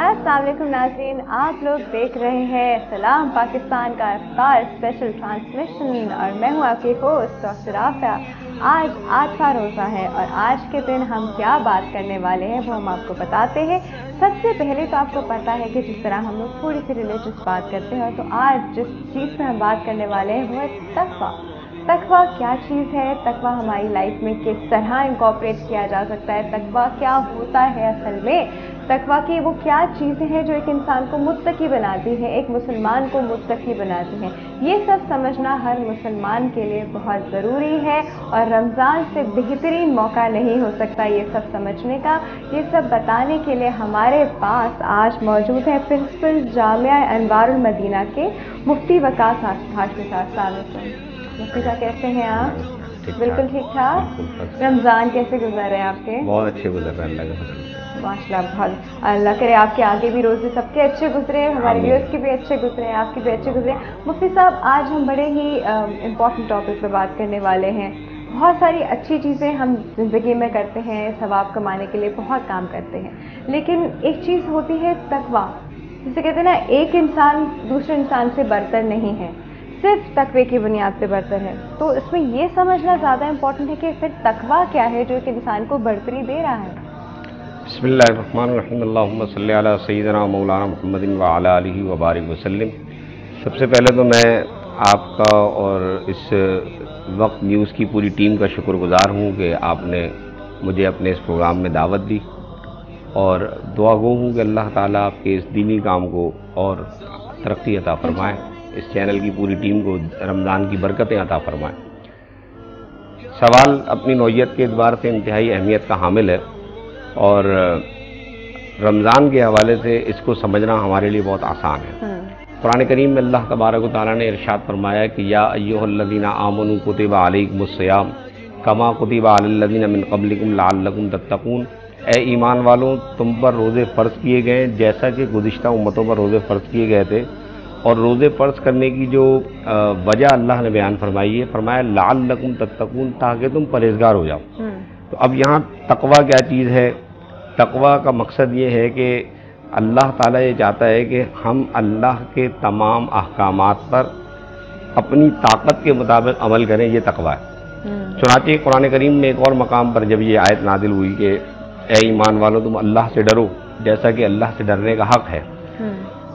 अस्सलाम वालेकुम नाज़रीन, आप लोग देख रहे हैं सलाम पाकिस्तान का इफ्तार स्पेशल ट्रांसमिशन और मैं हूं आपकी होस्ट डॉक्टर आफिया। आज 8वां रोज़ा है और आज के दिन हम क्या बात करने वाले हैं वो हम आपको बताते हैं। सबसे पहले तो आपको पता है कि जिस तरह हम लोग थोड़ी सी रिलीजियस बात करते हैं, तो आज जिस चीज़ पर हम बात करने वाले हैं वो है तक़वा। तक़वा क्या चीज़ है, तक़वा हमारी लाइफ में किस तरह इंकॉर्पोरेट किया जा सकता है, तक़वा क्या होता है असल में, तक़वा की वो क्या चीज़ें हैं जो एक इंसान को मुत्तकी बनाती हैं, एक मुसलमान को मुत्तकी बनाती हैं। ये सब समझना हर मुसलमान के लिए बहुत ज़रूरी है और रमज़ान से बेहतरीन मौका नहीं हो सकता ये सब समझने का। ये सब बताने के लिए हमारे पास आज मौजूद है प्रिंसिपल जामिया अनवारुल मदीना के मुफ्ती वकास हाशमी साहब। मुफ्ती साहब कैसे हैं आप? बिल्कुल ठीक ठाक। रमज़ान कैसे गुजर रहे हैं आपके? बहुत अच्छे गुजर रहे हैं अल्लाह के फजल से। माशाल्लाह, बहुत अल्लाह करे आपके आगे भी रोज़े सबके अच्छे गुजरे, हमारे व्यूअर्स के भी अच्छे गुजरे, आपके भी अच्छे गुजरे। मुफ्ती साहब, आज हम बड़े ही इम्पॉर्टेंट टॉपिक पर बात करने वाले हैं। बहुत सारी अच्छी चीज़ें हम ज़िंदगी में करते हैं, सवाब कमाने के लिए बहुत काम करते हैं, लेकिन एक चीज़ होती है तक़वा। जिसे कहते हैं ना, एक इंसान दूसरे इंसान से बरतर नहीं है, सिर्फ तक़वे की बुनियाद पे बरतर है। तो इसमें ये समझना ज़्यादा इम्पॉर्टेंट है कि फिर तक़वा क्या है जो एक इंसान को बढ़तरी दे रहा है। बिस्मिल्लाहिर्रहमानिर्रहीम, अल्लाहुम्मा सल्ली अला सय्यिदिना मौलाना मुहम्मदिन व अला आलिहि व बारिक वसल्लम। सबसे पहले तो मैं आपका और इस वक्त न्यूज़ की पूरी टीम का शुक्रगुज़ार हूँ कि आपने मुझे अपने इस प्रोग्राम में दावत दी, और दुआ गो हूँ कि अल्लाह ताला आपके इस दीनी काम को और तरक्की अता फरमाए, इस चैनल की पूरी टीम को रमज़ान की बरकतें अता फरमाए। सवाल अपनी नौइयत के एतबार से इंतहाई अहमियत का हामिल है और रमज़ान के हवाले से इसको समझना हमारे लिए बहुत आसान है। कुरान करीम में अल्लाह तबारक व तआला ने इरशाद फरमाया कि या अय्युहल्लज़ीना आमनू कुतिबा अलैकुमुस्सियाम कमा कुतिबा अलल्लज़ीना मिन क़ब्लिकुम लअल्लकुम तत्तक़ून। ए ईमान वालों, तुम पर रोज़े फ़र्ज़ किए गए जैसा कि गुज़िश्ता उम्मतों पर रोज़े फ़र्ज़ किए गए थे। और रोज़े फ़र्ज़ करने की जो वजह अल्लाह ने बयान फरमाई है, फरमाया लअल्लकुम तत्तक़ून, ताकि तुम परहेज़गार हो जाओ। तो अब यहाँ तक़वा क्या चीज़ है? तक़वा का मकसद ये है कि अल्लाह ताला ये चाहता है कि हम अल्लाह के तमाम अहकामात पर अपनी ताकत के मुताबिक अमल करें, ये तक़वा है। चुनांचे कुरान करीम में एक और मकाम पर जब ये आयत नाजिल हुई कि ए ईमान वालों, तुम अल्लाह से डरो जैसा कि अल्लाह से डरने का हक़ है,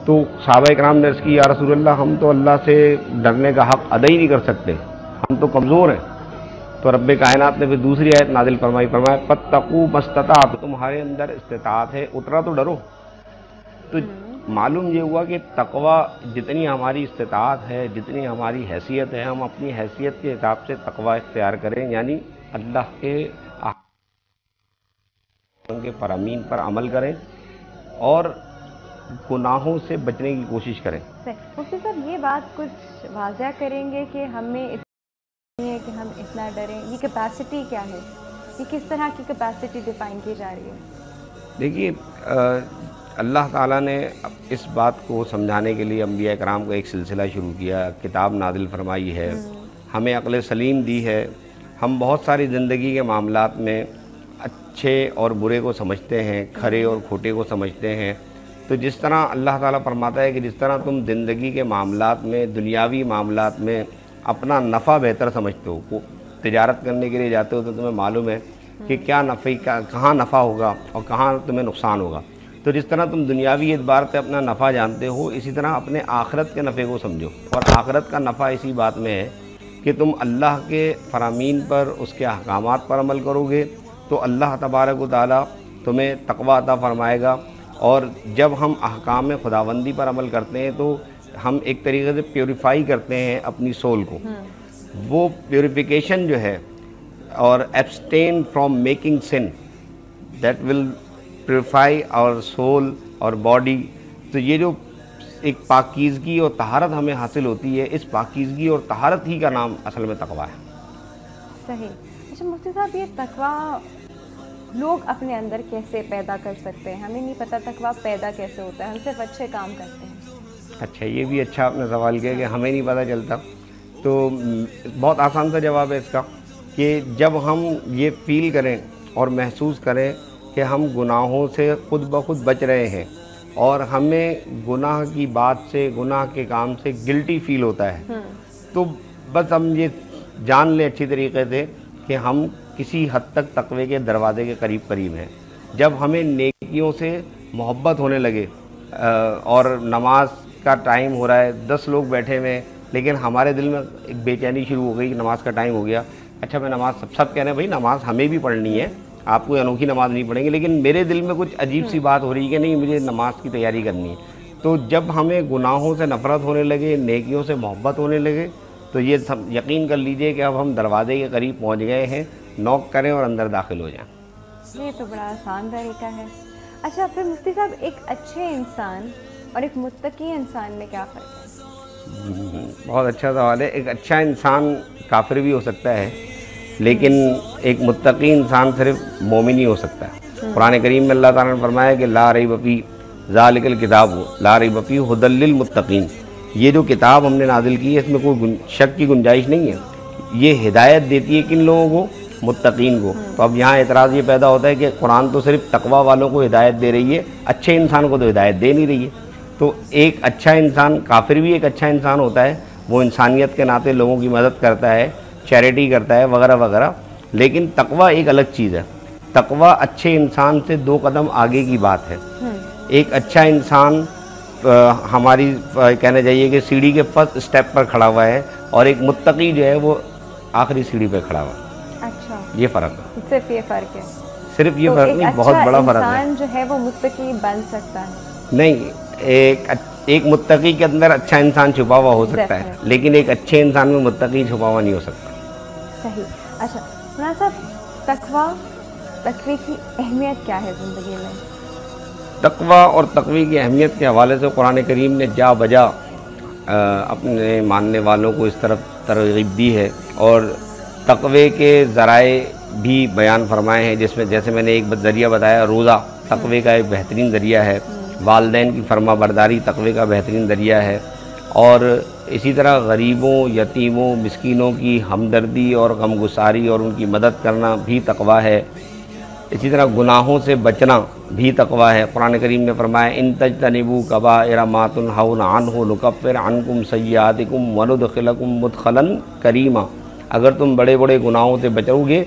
तो सहाबा इकराम ने अर्ज़ की, या रसूल अल्लाह, हम तो अल्लाह से डरने का हक़ अदा ही नहीं कर सकते, हम तो कमज़ोर हैं। तो रब्बे कायनात ने फिर दूसरी आयत नाजिल फरमाई, फरमाया फत्तक़ू मस्तताअत, तुम्हारे अंदर इस्तिताअत है, उतना तो डरो। तो मालूम ये हुआ कि तक़वा जितनी हमारी इस्तिताअत है, जितनी हमारी हैसियत है, हम अपनी हैसियत के हिसाब से तक़वा इख्तियार करें, यानी अल्लाह के फरामीन पर अमल करें और गुनाहों से बचने की कोशिश करें। मुफ्ती साहब, ये बात कुछ वाज़ह करेंगे कि हमें इतनी है कि हम इतना डरें, ये कैपेसिटी क्या है, ये किस तरह की कैपेसिटी डिफाइन की जा रही है? देखिए, अल्लाह ताला ने इस बात को समझाने के लिए अंबिया इकराम को एक सिलसिला शुरू किया, किताब नाजिल फरमाई है, हमें अक्ल सलीम दी है। हम बहुत सारी ज़िंदगी के मामलात में अच्छे और बुरे को समझते हैं, खरे और खोटे को समझते हैं। तो जिस तरह अल्लाह ताला फरमाता है कि जिस तरह तुम ज़िंदगी के मामलात में, दुनियावी मामलात में अपना नफ़ा बेहतर समझते हो, तिजारत करने के लिए जाते हो तो तुम्हें मालूम है कि क्या नफ़े का कहाँ नफ़ा होगा और कहाँ तुम्हें नुकसान होगा। तो जिस तरह तुम दुनियावी एतबार से अपना नफ़ा जानते हो, इसी तरह अपने आखिरत के नफ़े को समझो। और आखिरत का नफ़ा इसी बात में है कि तुम अल्लाह के फरामीन पर, उसके अहकामात पर अमल करोगे तो अल्लाह तबारक व तआला तुम्हें तक़वा अता फरमाएगा। और जब हम अहकाम खुदाबंदी पर अमल करते हैं तो हम एक तरीके से प्योरीफाई करते हैं अपनी सोल को। वो प्योरीफिकेशन जो है, और abstain from making sin, that will purify our soul और बॉडी। तो ये जो एक पाकीज़गी और तहारत हमें हासिल होती है, इस पाकीज़गी और तहारत ही का नाम असल में तक़वा है। सही। अच्छा मुफ्ती साहब, ये तक़वा लोग अपने अंदर कैसे पैदा कर सकते हैं? हमें नहीं पता तकवा पैदा कैसे होता है, हम सिर्फ अच्छे काम करते हैं। अच्छा, ये भी अच्छा आपने सवाल किया कि हमें नहीं पता चलता। तो बहुत आसान सा जवाब है इसका कि जब हम ये फ़ील करें और महसूस करें कि हम गुनाहों से खुद ब खुद बच रहे हैं और हमें गुनाह की बात से, गुनाह के काम से गिल्टी फील होता है, तो बस हम ये जान लें अच्छी तरीके से कि हम किसी हद तक तकवे के दरवाजे के करीब करीब हैं। जब हमें नेकियों से मोहब्बत होने लगे और नमाज का टाइम हो रहा है, 10 लोग बैठे हुए हैं, लेकिन हमारे दिल में एक बेचैनी शुरू हो गई कि नमाज का टाइम हो गया। अच्छा, मैं नमाज सब कह रहे हैं भाई नमाज हमें भी पढ़नी है, आप कोई अनोखी नमाज नहीं पढ़ेंगे, लेकिन मेरे दिल में कुछ अजीब सी बात हो रही है कि नहीं, मुझे नमाज की तैयारी करनी है। तो जब हमें गुनाहों से नफ़रत होने लगे, नेकियों से मोहब्बत होने लगे, तो ये सब यकीन कर लीजिए कि अब हम दरवाजे के करीब पहुंच गए हैं। नॉक करें और अंदर दाखिल हो जाएं। ये तो बड़ा आसान तरीका है। अच्छा, फिर मुफ्ती साहब, एक अच्छे इंसान और एक मुत्तकी इंसान में क्या फ़र्क है? बहुत अच्छा सवाल है। एक अच्छा इंसान काफिर भी हो सकता है, लेकिन एक मुत्तकी इंसान सिर्फ मोमिन ही हो सकता है। कुरान करीम में अल्लाह ताला ने फरमाया कि ला रैब फी ज़ालिकल किताब ला रैब फी हुदल लिल मुत्तकीन। ये जो किताब हमने नाजिल की है, इसमें कोई शक की गुंजाइश नहीं है। ये हिदायत देती है किन लोगों को? मुत्तकीन को। तो अब यहाँ एतराज़ ये पैदा होता है कि कुरान तो सिर्फ तकवा वालों को हिदायत दे रही है, अच्छे इंसान को तो हिदायत दे नहीं रही है। तो एक अच्छा इंसान, काफिर भी एक अच्छा इंसान होता है, वो इंसानियत के नाते लोगों की मदद करता है, चैरिटी करता है वगैरह वगैरह। लेकिन तकवा एक अलग चीज़ है। तकवा अच्छे इंसान से 2 कदम आगे की बात है। एक अच्छा इंसान हमारी कहना चाहिए कि सीढ़ी के फर्स्ट स्टेप पर खड़ा हुआ है, और एक मुत्तकी जो है वो आखिरी सीढ़ी पर खड़ा हुआ है। अच्छा, ये फ़र्क है। सिर्फ ये फ़र्क है? सिर्फ ये तो फ़र्क नहीं, बहुत बड़ा फ़र्क है। इंसान जो है वो मुत्तकी बन सकता है? नहीं, एक मुत्तकी के अंदर अच्छा इंसान छुपा हुआ हो सकता है, लेकिन एक अच्छे इंसान में मुत्तकी छुपा हुआ नहीं हो सकता। सही। अच्छा मुन्ना साहब, तकवे की अहमियत क्या है ज़िंदगी में? तकवा और तकवी की अहमियत के हवाले से कुरान करीम ने जा बजा अपने मानने वालों को इस तरफ तरगीब दी है, और तकवे के ज़राए भी बयान फरमाए हैं, जिसमें जैसे मैंने एक ज़रिया बताया, रोज़ा तकवे का एक बेहतरीन ज़रिया है, वालिदैन की फरमा बरदारी तकवे का बेहतरीन ज़रिया है, और इसी तरह गरीबों, यतीमों, मिस्कीनों की हमदर्दी और गमगुसारी और उनकी मदद करना भी तकवा है। इसी तरह गुनाहों से बचना भी तकवा है। कुरान करीम ने फरमाया इन तजतनिबू कबाइरा मा तुनहौना अन्हु नुकफ्फिर अन्कुम सय्यातिकुम व नुदखिलकुम मुदखलन करीमा। अगर तुम बड़े बड़े गुनाहों से बचोगे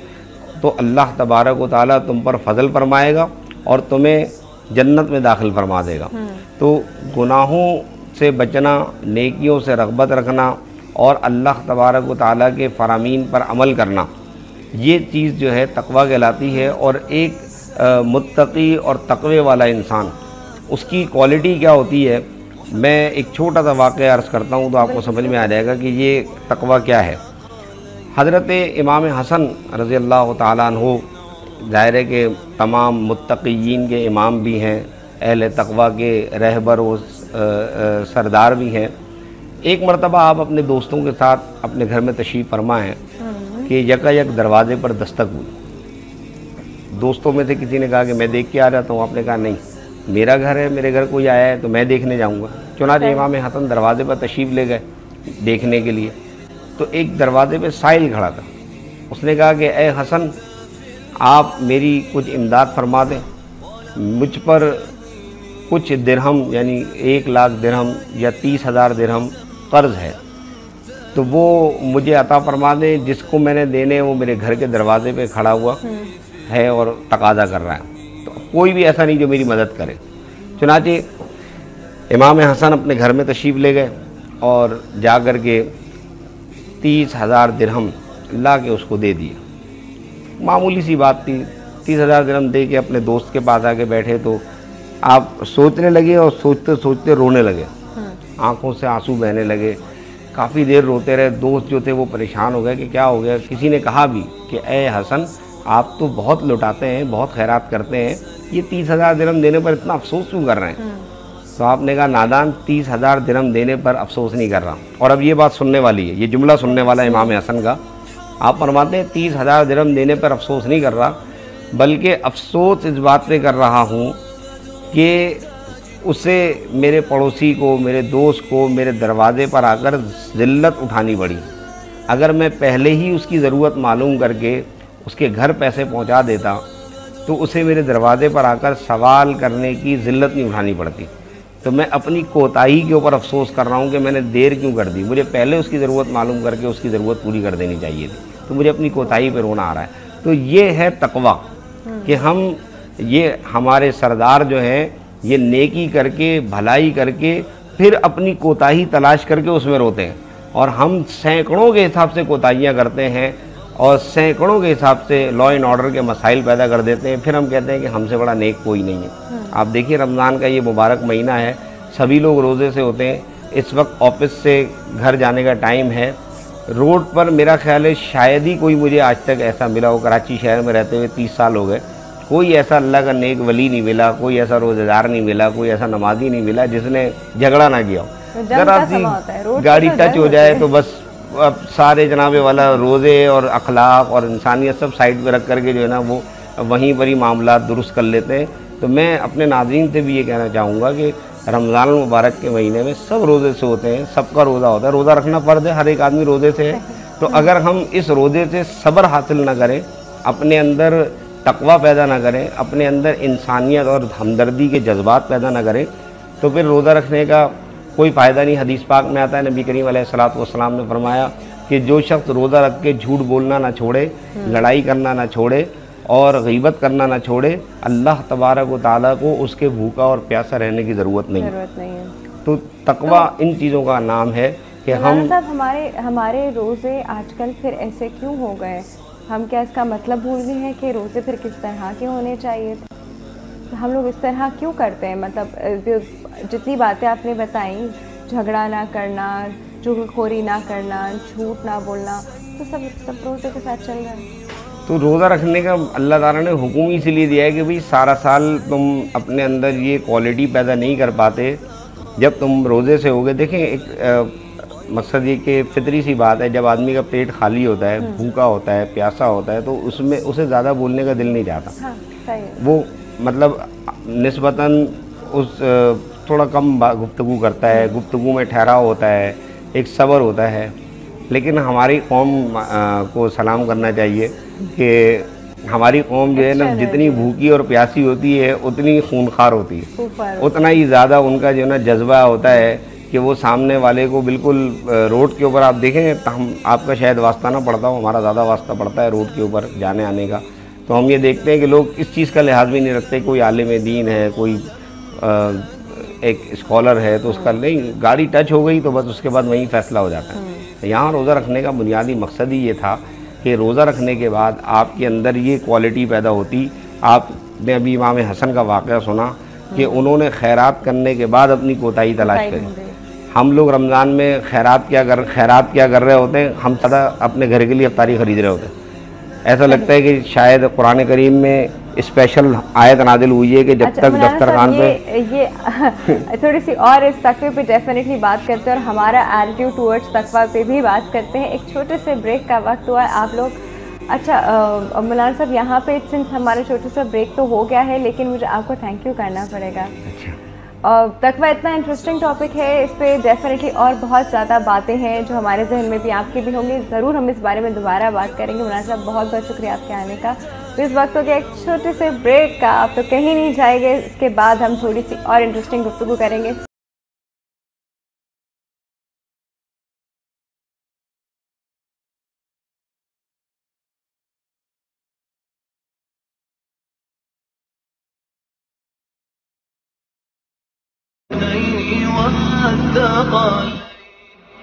तो अल्लाह तबारक व तआला तुम पर फजल फरमाएगा और तुम्हें जन्नत में दाखिल फरमा देगा। तो गुनाहों से बचना, नेकियों से रग़बत रखना और अल्लाह तबारक व तआला के फरामीन पर अमल करना, ये चीज़ जो है तकवा कहलाती है। और एक मुत्तकी और तकवे वाला इंसान, उसकी क्वालिटी क्या होती है, मैं एक छोटा सा वाक़या अर्ज़ करता हूँ तो आपको समझ में आ जाएगा कि ये तकवा क्या है। हज़रत इमाम हसन रज़ी अल्लाह ताला अन्हु, ज़ाहिर है कि तमाम मुत्तक़ीन के इमाम भी हैं, अहले तकवा के रहबर व सरदार भी हैं। एक मरतबा आप अपने दोस्तों के साथ अपने घर में तशरीफ़ फरमा हैं कि यकायक दरवाज़े पर दस्तक हुई। दोस्तों में से किसी ने कहा कि मैं देख के आ जाता हूँ। आपने कहा नहीं, मेरा घर है, मेरे घर कोई आया है तो मैं देखने जाऊँगा। चुनांचे इमाम हसन दरवाज़े पर तशरीफ़ ले गए देखने के लिए। तो एक दरवाज़े पे साइल खड़ा था। उसने कहा कि ए हसन, आप मेरी कुछ इमदाद फरमा दें, मुझ पर कुछ दिरहम यानी 1 लाख दिरहम या 30,000 दिरहम कर्ज़ है, तो वो मुझे अता फरमा दें। जिसको मैंने देने वो मेरे घर के दरवाजे पे खड़ा हुआ है और तकाज़ा कर रहा है, तो कोई भी ऐसा नहीं जो मेरी मदद करे। चुनांचे इमाम हसन अपने घर में तशरीफ़ ले गए और जा कर के 30,000 दिरहम ला के उसको दे दिया। मामूली सी बात थी। 30,000 दिरहम दे के अपने दोस्त के पास आके बैठे तो आप सोचने लगे और सोचते सोचते रोने लगे, आंखों से आंसू बहने लगे। काफ़ी देर रोते रहे। दोस्त जो थे वो परेशान हो गए कि क्या हो गया। किसी ने कहा भी कि ए हसन, आप तो बहुत लुटाते हैं, बहुत खैरात करते हैं, ये 30,000 दिरहम देने पर इतना अफसोस क्यों कर रहे हैं? तो आपने कहा नादान, 30,000 दिरहम देने पर अफसोस नहीं कर रहा। और अब ये बात सुनने वाली है, ये जुमला सुनने वाला है इमाम हसन का। आप फरमाते हैं 30,000 दिरहम देने पर अफसोस नहीं कर रहा, बल्कि अफसोस इस बात पे कर रहा हूँ कि उसे, मेरे पड़ोसी को, मेरे दोस्त को मेरे दरवाज़े पर आकर ज़िल्लत उठानी पड़ी। अगर मैं पहले ही उसकी ज़रूरत मालूम करके उसके घर पैसे पहुंचा देता तो उसे मेरे दरवाज़े पर आकर सवाल करने की ज़िल्लत नहीं उठानी पड़ती। तो मैं अपनी कोताही के ऊपर अफसोस कर रहा हूँ कि मैंने देर क्यों कर दी। मुझे पहले उसकी ज़रूरत मालूम करके उसकी ज़रूरत पूरी कर देनी चाहिए थी। तो मुझे अपनी कोताही पर रोना आ रहा है। तो ये है तकवा कि हम, ये हमारे सरदार जो हैं, ये नेकी करके, भलाई करके, फिर अपनी कोताही तलाश करके उसमें रोते हैं। और हम सैकड़ों के हिसाब से कोताहियाँ करते हैं और सैकड़ों के हिसाब से लॉ एंड ऑर्डर के मसाइल पैदा कर देते हैं। फिर हम कहते हैं कि हमसे बड़ा नेक कोई नहीं है। आप देखिए, रमज़ान का ये मुबारक महीना है, सभी लोग रोज़े से होते हैं। इस वक्त ऑफिस से घर जाने का टाइम है। रोड पर मेरा ख्याल है शायद ही कोई मुझे आज तक ऐसा मिला हो, कराची शहर में रहते हुए 30 साल हो गए, कोई ऐसा अल्लाह का नेक वली नहीं मिला, कोई ऐसा रोज़ेदार नहीं मिला, कोई ऐसा नमाजी नहीं मिला जिसने झगड़ा ना किया हो। ज़रा सी गाड़ी टच हो जाए तो बस अब सारे जनाबे वाला रोज़े और अखलाक और इंसानियत सब साइड पे रख करके जो है ना वो वहीं पर ही मामला दुरुस्त कर लेते हैं। तो मैं अपने नाज़रीन से भी ये कहना चाहूँगा कि रमज़ान मुबारक के महीने में सब रोज़े से होते हैं, सबका रोज़ा होता है, रोज़ा रखना फ़र्ज़ है, हर एक आदमी रोज़े से है। तो अगर हम इस रोज़े से सब्र हासिल ना करें, अपने अंदर तकवा पैदा ना करें, अपने अंदर इंसानियत और हमदर्दी के जज्बात पैदा ना करें, तो फिर रोज़ा रखने का कोई फ़ायदा नहीं। हदीस पाक में आता है, नबी करीम अलैहिस्सलातु वस्सलाम ने फरमाया कि जो शख्स रोज़ा रख के झूठ बोलना ना छोड़े, लड़ाई करना ना छोड़े और गीबत करना ना छोड़े, अल्लाह तबारक व तआला को उसके भूखा और प्यासा रहने की ज़रूरत नहीं है। तो तकवा इन चीज़ों का नाम है कि हम साहब, हमारे रोज़े आजकल फिर ऐसे क्यों हो गए? हम क्या इसका मतलब भूल गए हैं कि रोज़े फिर किस तरह के होने चाहिए थे? हम लोग इस तरह क्यों करते हैं? मतलब जितनी बातें आपने बताई, झगड़ा ना करना, चुगलखोरी ना करना, झूठ ना बोलना, तो सब रोज़े के साथ चल रहा है। तो रोज़ा रखने का अल्लाह ताला ने हुक्म इसीलिए दिया है कि भाई सारा साल तुम अपने अंदर ये क्वालिटी पैदा नहीं कर पाते, जब तुम रोज़े से होगे। देखें, एक मकसद ये कि फितरी सी बात है, जब आदमी का पेट खाली होता है, भूखा होता है, प्यासा होता है, तो उसमें उसे ज़्यादा बोलने का दिल नहीं चाहता। हाँ, सही है। वो मतलब निस्बतन उस थोड़ा कम गुफ्तगू करता है, गुफ्तगू में ठहराव होता है, एक सब्र होता है। लेकिन हमारी कौम को सलाम करना चाहिए कि हमारी कौम जो है ना, जितनी भूखी और प्यासी होती है उतनी खूनखार होती है, उतना ही ज़्यादा उनका जो है ना जज्बा होता है कि वो सामने वाले को बिल्कुल रोड के ऊपर, आप देखें तो हम, आपका शायद वास्ता ना पड़ता हो, हमारा ज़्यादा वास्ता पड़ता है रोड के ऊपर जाने आने का। तो हम ये देखते हैं कि लोग इस चीज़ का लिहाज भी नहीं रखते, कोई आलिम दीन है, कोई एक स्कॉलर है, तो उसका नहीं, गाड़ी टच हो गई तो बस उसके बाद वहीं फ़ैसला हो जाता है। तो यहाँ रोज़ा रखने का बुनियादी मकसद ही ये था कि रोज़ा रखने के बाद आपके अंदर ये क्वालिटी पैदा होती। आपने अभी इमाम हसन का वाक़या सुना कि उन्होंने खैरात करने के बाद अपनी कोताही तलाश करी। हम लोग रमज़ान में खैरात क्या कर रहे होते हैं, हम सदा अपने घर के लिए इफ्तारी ख़रीद रहे होते हैं। ऐसा लगता है कि शायद कुरान करीम में स्पेशल आयत नाजिल हुई है कि जब तक दस्तरखान पे ये थोड़ी सी और इस तकवे पे डेफिनेटली बात करते हैं और हमारा एटीट्यूड टुवर्ड्स तकवा पे भी बात करते हैं। एक छोटे से ब्रेक का वक्त हुआ है। आप लोग मौलाना साहब, यहाँ पे सिंस हमारा छोटा सा ब्रेक तो हो गया है, लेकिन मुझे आपको थैंक यू करना पड़ेगा। तकवा इतना इंटरेस्टिंग टॉपिक है, इस पर डेफिनेटली और बहुत ज़्यादा बातें हैं जो हमारे जहन में भी, आपके भी होंगी। ज़रूर हम इस बारे में दोबारा बात करेंगे। मौलाना साहब, बहुत बहुत शुक्रिया आपके आने का। तो इस वक्त हो गया एक छोटे से ब्रेक का, आप तो कहीं नहीं जाएंगे। इसके बाद हम थोड़ी सी और इंटरेस्टिंग गुफ्तगू करेंगे।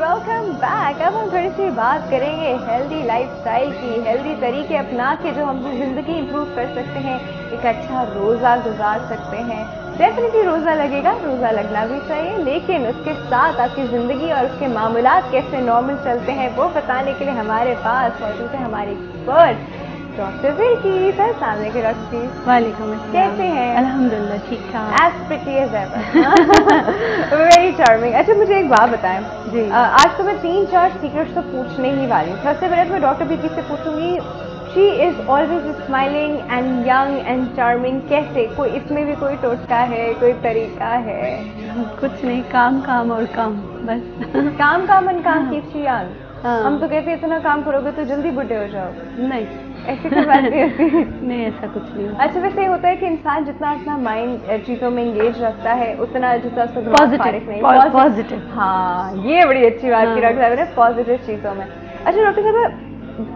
Welcome back. अब हम थोड़ी सी बात करेंगे हेल्दी लाइफस्टाइल की, हेल्दी तरीके अपना के जो हम ज़िंदगी इंप्रूव कर सकते हैं, एक अच्छा रोज़ा गुजार सकते हैं। डेफिनेटली रोज़ा लगेगा, रोज़ा लगना भी चाहिए, लेकिन उसके साथ आपकी ज़िंदगी और उसके मामूलात कैसे नॉर्मल चलते हैं वो बताने के लिए हमारे पास मौजूद है हमारी एक्सपर्ट डॉक्टर विल्की। सर सामने के डॉक्टर, वालेकुम अस्सलाम। कैसे हैं? अल्हम्दुलिल्लाह ठीक ठाक। As pretty as ever, very charming. अच्छा मुझे एक बात बताएं जी। आज तो मैं 3-4 सीक्रेट्स तो पूछने ही वाली हूँ। सबसे पहले तो मैं डॉक्टर विल्की से पूछूंगी, she is always smiling and young and charming, कैसे? कोई इसमें भी कोई टोटका है, कोई तरीका है? कुछ नहीं, काम काम और काम बस। काम काम एंड काम कीप्स यू यंग। हाँ। हम तो कहते हैं इतना काम करोगे तो जल्दी बुढ़े हो जाओगे। नहीं, ऐसी कोई बात नहीं होती। नहीं ऐसा कुछ नहीं। अच्छा वैसे ये होता है कि इंसान जितना अपना माइंड चीज़ों में एंगेज रखता है उतना जितना उसका दिमाग फारिग नहीं। पॉजिटिव। हाँ ये बड़ी अच्छी बात की डॉक्टर साहब ने, पॉजिटिव चीज़ों में। अच्छा डॉक्टर साहब,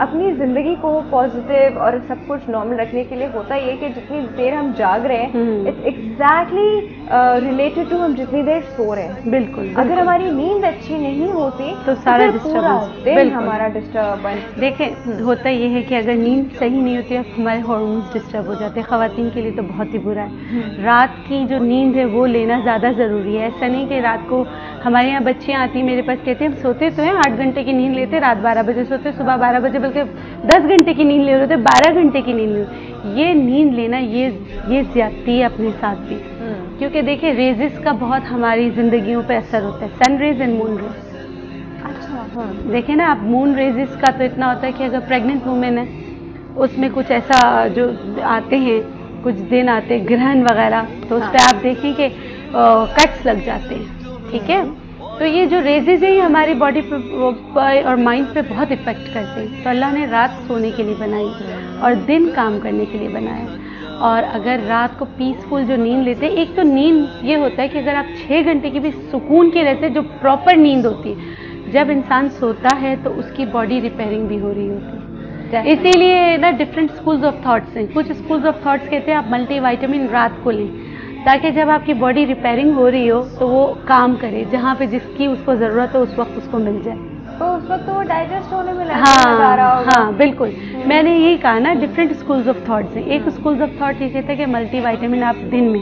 अपनी ज़िंदगी को पॉजिटिव और सब कुछ नॉर्मल रखने के लिए होता ये कि जितनी देर हम जाग रहे हैं इट्स एग्जैक्टली रिलेटेड टू हम जितनी देर सो रहे हैं। बिल्कुल। अगर हमारी नींद अच्छी नहीं होती तो सारा फिर पूरा दिन डिस्टर्ब हमारा डिस्टर्बेंस। देखें होता ये है कि अगर नींद सही नहीं होती है हमारे हार्मोन्स डिस्टर्ब हो जाते हैं। ख़वातीन के लिए तो बहुत ही बुरा है। रात की जो नींद है वो लेना ज़्यादा ज़रूरी है। ऐसा नहीं कि रात को हमारे यहाँ बच्चियाँ आती मेरे पास कहते हैं हम सोते तो हैं 8 घंटे की नींद लेते, रात 12 बजे सोते, सुबह 12 बजे, बल्कि 10 घंटे की नींद ले रहे थे, 12 घंटे की नींद ले। ये नींद लेना ये ज़्यादती है अपने साथ भी। क्योंकि देखिए रेजेस का बहुत हमारी ज़िंदगियों पे असर होता है, sun rays and moon rays. अच्छा देखें ना आप, मून रेजेस का तो इतना होता है कि अगर प्रेग्नेंट वुमेन है उसमें कुछ ऐसा जो आते हैं, कुछ दिन आते हैं ग्रहण वगैरह, तो उस पर आप देखें कि कट्स लग जाते हैं। ठीक है, तो ये जो रेजेस हैं ये हमारी बॉडी पे और माइंड पे बहुत इफेक्ट करते हैं। तो अल्लाह ने रात सोने के लिए बनाई और दिन काम करने के लिए बनाया। और अगर रात को पीसफुल जो नींद लेते हैं, एक तो नींद ये होता है कि अगर आप 6 घंटे की भी सुकून के रहते जो प्रॉपर नींद होती है, जब इंसान सोता है तो उसकी बॉडी रिपेयरिंग भी हो रही होती है। इसीलिए ना डिफरेंट स्कूल्स ऑफ थॉट्स हैं। कुछ स्कूल्स ऑफ थॉट्स कहते हैं आप मल्टीविटामिन रात को लें ताकि जब आपकी बॉडी रिपेयरिंग हो रही हो तो वो काम करे, जहाँ पे जिसकी उसको ज़रूरत हो उस वक्त उसको मिल जाए। तो उस वक्त तो वो डाइजेस्ट होने में लगा रहा होगा। हाँ बिल्कुल। मैंने यही कहा ना डिफरेंट स्कूल्स ऑफ थॉट्स हैं। एक स्कूल्स ऑफ थॉट ये कहता है कि मल्टीविटामिन आप दिन में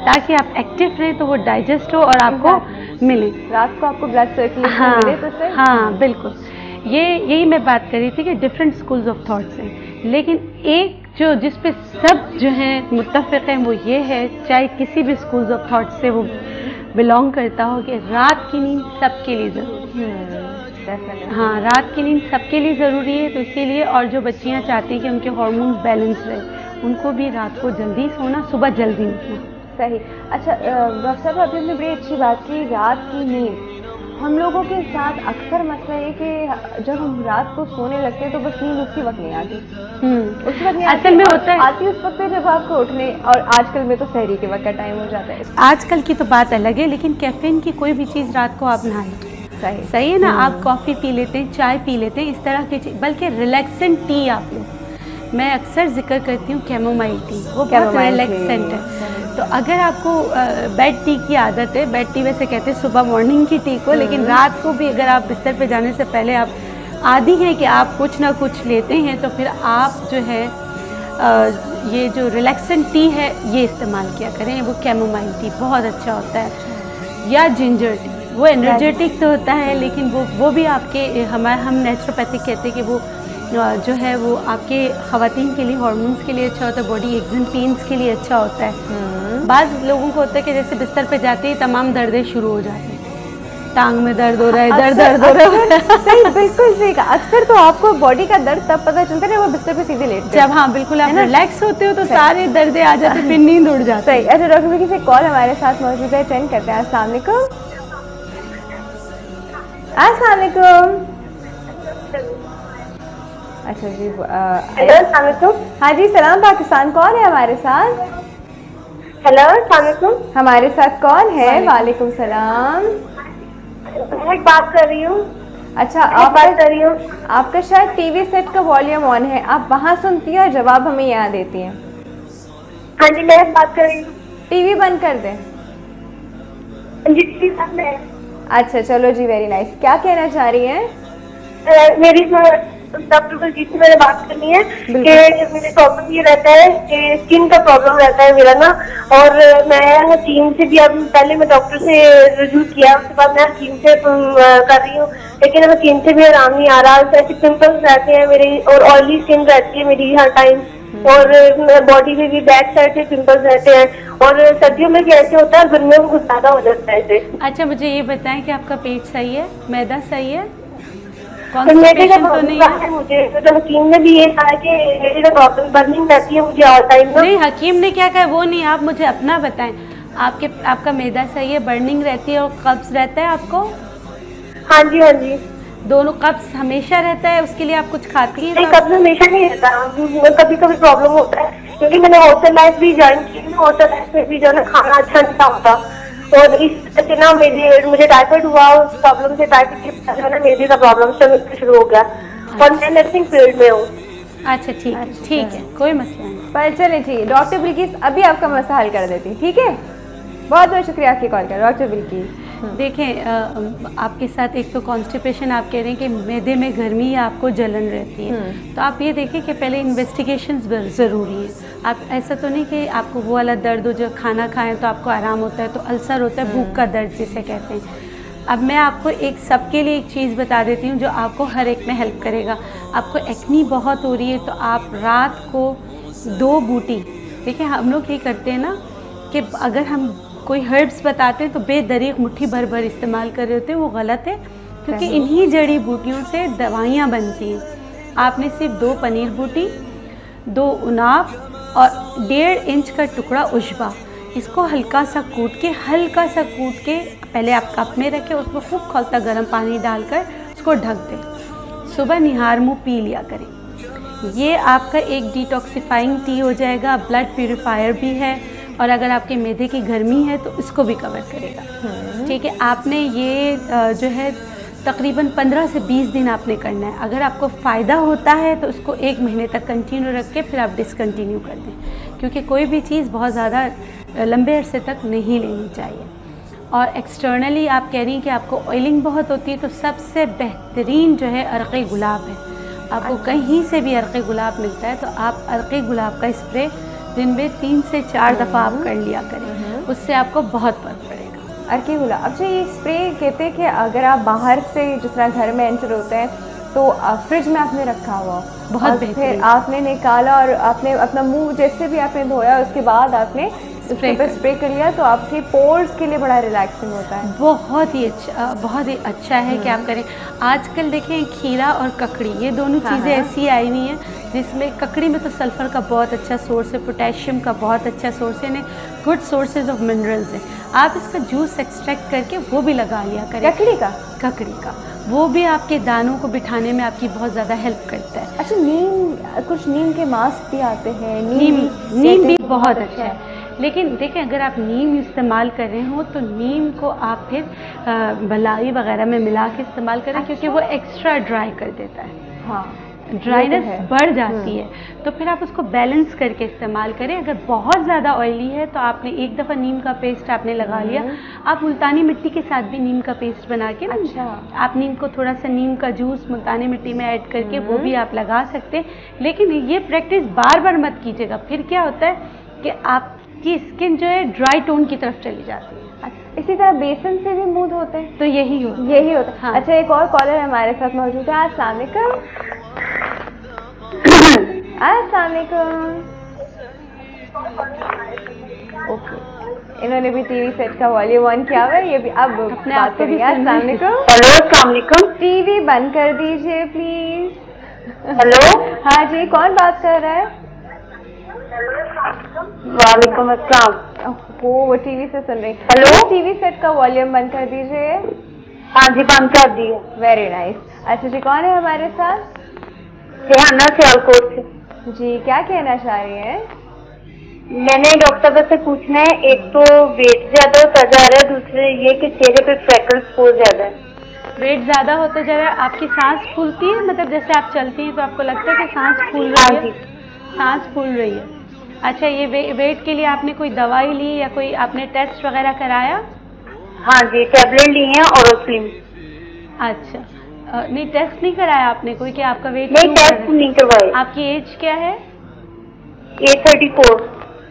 ताकि आप एक्टिव रहें तो वो डाइजेस्ट हो और आपको मिले, रात को आपको ब्लड सर्कुलेशन हाँ, मिले तो सही। हाँ बिल्कुल। यही मैं बात कर रही थी कि डिफरेंट स्कूल्स ऑफ थॉट्स हैं, लेकिन एक जो जिस पे सब जो हैं मुत्तफ़िक़ हैं वो ये है, चाहे किसी भी स्कूल्स ऑफ थॉट से वो बिलोंग करता हो, कि रात की नींद सबके लिए ज़रूरी है। हाँ रात की नींद सबके लिए ज़रूरी है। तो इसीलिए और जो बच्चियाँ चाहती हैं कि उनके हार्मोन्स बैलेंस रहे, उनको भी रात को जल्दी सोना, सुबह जल्दी उठना। सही। अच्छा डॉक्टर साहब अभी हमने बड़ी अच्छी बात की रात की नींद। हम लोगों के साथ अक्सर मसला है कि जब हम रात को सोने लगते हैं तो बस नींद उसी वक्त नहीं आती। उस वक्त नहीं असल में होता है आती उस वक्त जब आपको उठने, और आजकल में तो सहरी के वक्त का टाइम हो जाता है। आजकल की तो बात अलग है, लेकिन कैफीन की कोई भी चीज़ रात को आप ना लें। सही है ना। आप कॉफ़ी पी लेते हैं, चाय पी लेते हैं, इस तरह की चीज़, बल्कि रिलैक्सेंट टी आप लो। मैं अक्सर जिक्र करती हूँ कैमोमाइल टी, वो बहुत रिलैक्सेंट है। तो अगर आपको बेड टी की आदत है, बेड टी वैसे कहते हैं सुबह मॉर्निंग की टी को, लेकिन रात को भी अगर आप बिस्तर पे जाने से पहले आप आदी हैं कि आप कुछ ना कुछ लेते हैं, तो फिर आप जो है ये जो रिलैक्सेंट टी है ये इस्तेमाल किया करें। वो कैमोमाइल टी बहुत अच्छा होता है, या जिंजर टी। वो एनर्जेटिक तो होता है, लेकिन वो भी आपके हम नेचुरोपैथिक कहते हैं कि वो जो है वो आपके ख़वातीन के लिए हार्मोन्स के लिए अच्छा होता है, बॉडी एक्स एंड पेन्स के लिए अच्छा होता है। बाज़ लोगों को होता है कि जैसे बिस्तर पे जाते ही तमाम दर्दें शुरू हो जाती हैं, टांग में दर्द हो रहा है, दर्द हो रहा है। सही, बिल्कुल सही कहा। अक्सर तो आपको बॉडी का दर्द तब पता चलता है वो बिस्तर पे सीधे लेटते जब, हाँ बिल्कुल, आप रिलैक्स होते हो तो सारे दर्दें आ जाते हैं, फिर नींद उड़ जाती है। सही। अच्छा डॉक्टर विल्की से कॉल हमारे साथ मौजूद है, अटेंड करते हैं। अस्सलाम वालेकुम। अस्सलाम वालेकुम। अच्छा जी हेलो, हाँ जी सलाम पाकिस्तान। कौन है हमारे साथ? हेलो सलाम। हमारे साथ कौन है? वालेकुम सलाम। मैं बात कर रही हूँ। अच्छा आप बात कर रही हूँ। आपका शायद टीवी सेट का वॉल्यूम ऑन है, आप वहाँ सुनती हैं और जवाब हमें यहाँ देती हैं। हाँ जी मैं बात कर रही हूँ। टीवी बंद कर दें। जी अच्छा चलो जी, वेरी नाइस। क्या कहना चाह रही हैं? मेरी डॉक्टर बलजीत से मैंने बात करनी है कि मेरे प्रॉब्लम ये रहता है कि स्किन का प्रॉब्लम रहता है मेरा ना, और मैं हकीम से भी, अब पहले मैं डॉक्टर से रिव्यू किया, उसके बाद मैं हकीम से कर रही हूँ, लेकिन हकीम से भी आराम नहीं आ रहा। ऐसे पिंपल्स रहते हैं मेरी, और ऑयली स्किन रहती है मेरी हर टाइम, और बॉडी में भी बैक साइड से पिंपल्स रहते हैं, और सर्दियों में भी ऐसे होता है, गर्मियों में कुछ ज्यादा हो जाता है ऐसे। अच्छा, मुझे ये बताएं कि आपका पेट सही है, मैदा सही है, तो मेरे का कॉन्स्टिपेशन तो नहीं है? मुझे तो हकीम ने भी ये कहा कि मेरी तो प्रॉब्लम बर्निंग रहती है मुझे ऑल टाइम ना। नहीं, हकीम ने क्या कहा वो नहीं, आप मुझे अपना बताएं। आपका मैदा सही है, बर्निंग रहती है और कब्ज रहता है आपको? हाँ जी, हाँ जी। दोनों कब्ज हमेशा रहता है, उसके लिए आप कुछ खाती हैं? नहीं, कब्ज हमेशा नहीं रहता, कभी कभी प्रॉब्लम होता है, क्योंकि मैंने हॉस्टल लाइफ भी ज्वाइन की, हॉस्टल लाइफ में भी जो है ना खाना अच्छा नहीं होता, और इस वजह से ना मुझे टाइफाइड हुआ, उस प्रॉब्लम से टाइफाइड की वजह से ना मेरे का प्रॉब्लम शुरू हो गया, और मैं नर्सिंग फील्ड में हूँ। अच्छा, ठीक है, कोई मसला नहीं। पर चले ठीक, डॉक्टर बिल्किस अभी आपका मसला हल कर देती, ठीक है? बहुत बहुत शुक्रिया आपकी कॉल कर डॉक्टर बिल्किस। देखें, आपके साथ एक तो कॉन्स्टिपेशन, आप कह रहे हैं कि मैदे में गर्मी या आपको जलन रहती है, तो आप ये देखें कि पहले इन्वेस्टिगेशंस ज़रूरी है। आप ऐसा तो नहीं कि आपको वो वाला दर्द हो जो खाना खाएं तो आपको आराम होता है, तो अल्सर होता है, भूख का दर्द जिसे कहते हैं। अब मैं आपको सबके लिए एक चीज़ बता देती हूँ जो आपको हर एक में हेल्प करेगा। आपको एक्नी बहुत हो रही है तो आप रात को 2 बूटी, देखिए हम लोग ये करते हैं ना कि अगर हम कोई हर्ब्स बताते हैं तो बेदरीग मुट्ठी भर भर इस्तेमाल कर रहे होते हैं, वो गलत है, क्योंकि इन्हीं जड़ी बूटियों से दवाइयाँ बनती हैं। आपने सिर्फ 2 पनीर बूटी, 2 उनाब और 1.5 इंच का टुकड़ा उशबा, इसको हल्का सा कूट के पहले आप कप में रखें, उसमें खूब खौलता गर्म पानी डालकर उसको ढक दें। सुबह निहार मुँह पी लिया करें। ये आपका एक डिटॉक्सिफाइंग टी हो जाएगा, ब्लड प्यूरिफायर भी है, और अगर आपके मैदे की गर्मी है तो इसको भी कवर करेगा। ठीक है, आपने ये जो है तकरीबन 15 से 20 दिन आपने करना है। अगर आपको फ़ायदा होता है तो उसको 1 महीने तक कंटिन्यू रख के फिर आप डिसकंटिन्यू कर दें, क्योंकि कोई भी चीज़ बहुत ज़्यादा लंबे अरसे तक नहीं लेनी चाहिए। और एक्सटर्नली आप कह रही हैं कि आपको ऑयलिंग बहुत होती है, तो सबसे बेहतरीन जो है अरक़े गुलाब है। आपको कहीं से भी अरक़े गुलाब मिलता है तो आप अरक़े गुलाब का स्प्रे दिन में 3 से 4 दफ़ा आप कर लिया करें, उससे आपको बहुत फ़र्क पड़ेगा। अरक़े गुलाब, अच्छा ये स्प्रे कहते हैं कि अगर आप बाहर से जिस तरह घर में एंटर होते हैं तो फ्रिज में आपने रखा हुआ बहुत बेहतरीन, फिर आपने निकाला और आपने अपना मुंह जैसे भी आपने धोया, उसके बाद आपने स्प्रे कर लिया, तो आपके पोर्स के लिए बड़ा रिलैक्सिंग होता है। बहुत ही अच्छा है कि आप करें। आजकल देखें खीरा और ककड़ी, ये दोनों चीज़ें ऐसी आई हुई हैं जिसमें ककड़ी में तो सल्फ़र का बहुत अच्छा सोर्स है, पोटेशियम का बहुत अच्छा सोर्स है, गुड सोर्सेज ऑफ मिनरल्स हैं। आप इसका जूस एक्सट्रैक्ट करके वो भी लगा लिया करें। ककड़ी का वो भी आपके दानों को बिठाने में आपकी बहुत ज़्यादा हेल्प करता है। अच्छा, कुछ नीम के मास्क भी आते हैं, नीम भी बहुत अच्छा है, लेकिन देखें अगर आप नीम इस्तेमाल कर रहे हो तो नीम को आप फिर मलाई वगैरह में मिला के इस्तेमाल करें, क्योंकि वो एक्स्ट्रा ड्राई कर देता है। हाँ, ड्राइनेस बढ़ जाती है, तो फिर आप उसको बैलेंस करके इस्तेमाल करें। अगर बहुत ज़्यादा ऑयली है तो आपने एक दफ़ा नीम का पेस्ट आपने लगा लिया, आप मुल्तानी मिट्टी के साथ भी नीम का पेस्ट बना के आप नीम को थोड़ा सा नीम का जूस मुल्तानी मिट्टी में ऐड करके वो भी आप लगा सकते हैं। लेकिन ये प्रैक्टिस बार बार मत कीजिएगा, फिर क्या होता है कि आपकी स्किन जो है ड्राई टोन की तरफ चली जाती है। इसी तरह बेसन से भी मूड होते हैं, तो यही होता है। हाँ। अच्छा, एक और कॉलर हमारे साथ मौजूद है। अस्सलाम वालेकुम। ओके, इन्होंने भी टीवी सेट का वॉल्यूम ऑन किया हुआ है, ये भी अब अपने आप को भी। अस्सलाम वालेकुम। टीवी बंद कर दीजिए प्लीज। हेलो। हाँ जी, कौन बात कर रहा है? वालेकुम अस्सलाम। वो टीवी से सुन रही। हेलो, टीवी सेट का वॉल्यूम बंद कर दीजिए। हाँ जी, बंद कर दिए। Very nice. अच्छा जी, कौन है हमारे साथ? रेहाना सियालकोट से। जी, क्या कहना चाह रही हैं? मैंने डॉक्टर से पूछना है, एक तो वेट ज्यादा होता जा रहा है, दूसरे ये कि चेहरे पे फ्रैकल्स बहुत ज्यादा है। वेट ज़्यादा होते जा रहा है, आपकी सांस फूलती है, मतलब जैसे आप चलती हैं तो आपको लगता है कि सांस फूल रही है? सांस फूल रही है। अच्छा, ये वेट के लिए आपने कोई दवाई ली या कोई आपने टेस्ट वगैरह कराया? हाँ जी, टैबलेट ली है और स्लिम। अच्छा, नहीं, टेस्ट नहीं कराया आपने कोई कि आपका वेट? नहीं, टेस्ट नहीं करवाया। आपकी एज क्या है? ये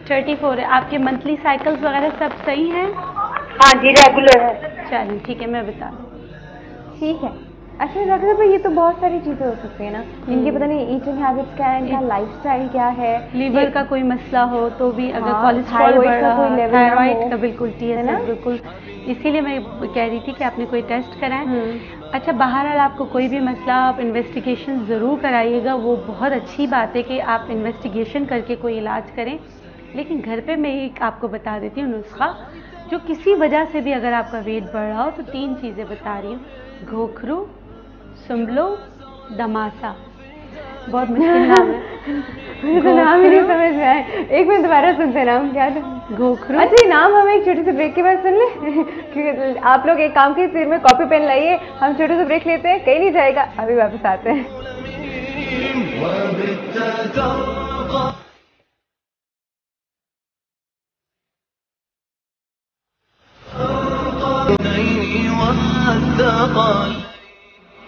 34 है। आपके मंथली साइकिल्स वगैरह सब सही हैं? हाँ जी, रेगुलर है। चलिए ठीक है, मैं बता दूँ। ठीक है। अच्छा डॉक्टर साहब, ये तो बहुत सारी चीजें हो सकती है ना, इनके पता नहीं ईटिंग हैबिट्स क्या है, इनका लाइफस्टाइल क्या है, लीवर का कोई मसला हो तो भी, अगर हाँ, कोलेस्ट्रॉल बढ़ रहा कोई है, लेवल ना थायराइड हो, का बिल्कुल, TSH बिल्कुल, इसीलिए मैं कह रही थी कि आपने कोई टेस्ट कराएं। अच्छा, बहरहाल आपको कोई भी मसला, आप इन्वेस्टिगेशन ज़रूर कराइएगा। वो बहुत अच्छी बात है कि आप इन्वेस्टिगेशन करके कोई इलाज करें, लेकिन घर पे मैं एक आपको बता देती हूँ नुस्खा, जो किसी वजह से भी अगर आपका वेट बढ़ रहा हो तो 3 चीज़ें बता रही हूँ। घोखरू, सुम्बलो, दमासा। बहुत मुश्किल नाम है। मुझे तो नाम ही नहीं समझ में आए। एक मिनट दोबारा सुनते नाम क्या था? घोखरू। अच्छा, ये नाम हम एक छोटे से ब्रेक के बाद सुन ले। क्योंकि आप लोग एक काम कीजिए, में कॉपी पेन लाइए, हम छोटे से ब्रेक लेते हैं, कहीं नहीं जाएगा, अभी वापस आते हैं।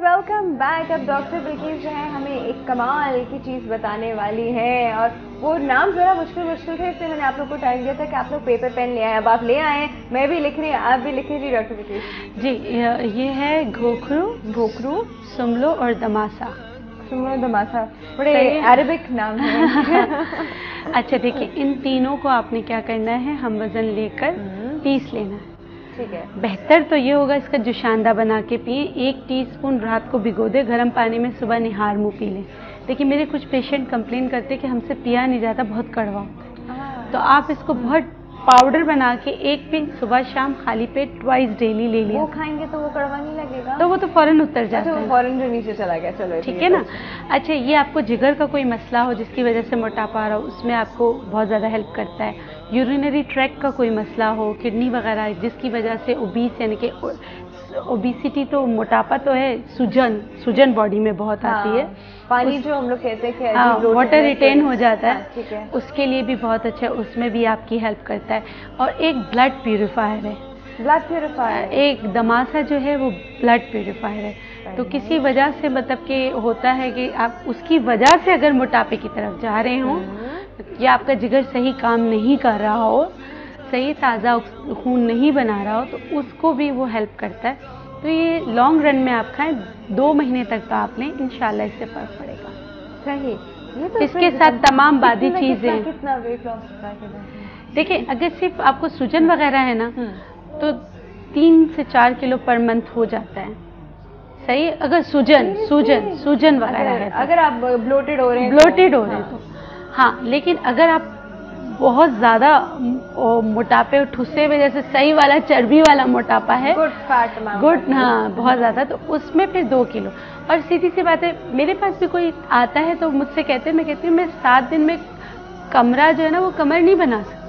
Welcome back. अब डॉक्टर बिल्किस जो है हमें एक कमाल की चीज़ बताने वाली है, और वो नाम ज़रा मुश्किल थे, इसलिए मैंने आप लोग को टाइम दिया था कि आप लोग पेपर पेन ले आए। अब आप ले आए, मैं भी लिख रही हूँ, आप भी लिखिए जी डॉक्टर बिल्किस जी। ये है घोखरू, सुम्बलो और दमासा। सुम्बलो, दमासा, बड़े अरबिक नाम है। अच्छा देखिए, इन तीनों को आपने क्या करना है, हम वजन लेकर पीस लेना है। ठीक है। बेहतर तो ये होगा इसका जुशांदा बना के पिए। 1 टीस्पून रात को भिगो दे गर्म पानी में, सुबह निहार मुँह पी लें। देखिए मेरे कुछ पेशेंट कंप्लेन करते कि हमसे पिया नहीं जाता, बहुत कड़वा होता है, तो आप इसको बहुत पाउडर बना के 1 पिंच सुबह शाम खाली पेट ट्वाइस डेली ले लिया। वो खाएंगे तो वो कड़वा नहीं लगेगा? तो वो तो फौरन उतर जाता है। फौरन जो नीचे चला गया, चलो ठीक है ना। अच्छा, ये आपको जिगर का कोई मसला हो जिसकी वजह से मोटापा आ रहा हो, उसमें आपको बहुत ज़्यादा हेल्प करता है। यूरिनरी ट्रैक का कोई मसला हो, किडनी वगैरह जिसकी वजह से ओबीस, यानी कि ओबिसिटी तो मोटापा तो है, सूजन बॉडी में बहुत आती है, पानी जो हम लोग कहते हैं कि वाटर रिटेन हो जाता है, ठीक है, उसके लिए भी बहुत अच्छा है, उसमें भी आपकी हेल्प करता है। और एक ब्लड प्यूरिफायर है, एक दमासा जो है वो ब्लड प्यूरिफायर है। तो किसी वजह से मतलब कि होता है कि आप उसकी वजह से अगर मोटापे की तरफ जा रहे हो, या आपका जिगर सही काम नहीं कर रहा हो, सही ताज़ा खून नहीं बना रहा हो, तो उसको भी वो हेल्प करता है। तो ये लॉन्ग रन में आप खाएं, 2 महीने तक तो आप लें, इंशाल्लाह इससे फर्क पड़ेगा। सही। ये तो इसके साथ तमाम बादी चीज़ें, कितना वेट लॉस होता है? देखिए अगर सिर्फ आपको सूजन वगैरह है ना, तो 3 से 4 किलो पर मंथ हो जाता है। सही। अगर सूजन वगैरह है, अगर आप ब्लोटेड हो रहे हैं तो हाँ। लेकिन अगर आप बहुत ज़्यादा मोटापे और ठुस्से में, जैसे सही वाला चर्बी वाला मोटापा है, गुड फैट, हाँ बहुत ज़्यादा, तो उसमें फिर 2 किलो। और सीधी सी बात है, मेरे पास भी कोई आता है तो मुझसे कहते हैं, मैं कहती हूँ मैं 7 दिन में कमरा जो है ना वो कमर नहीं बना सकती।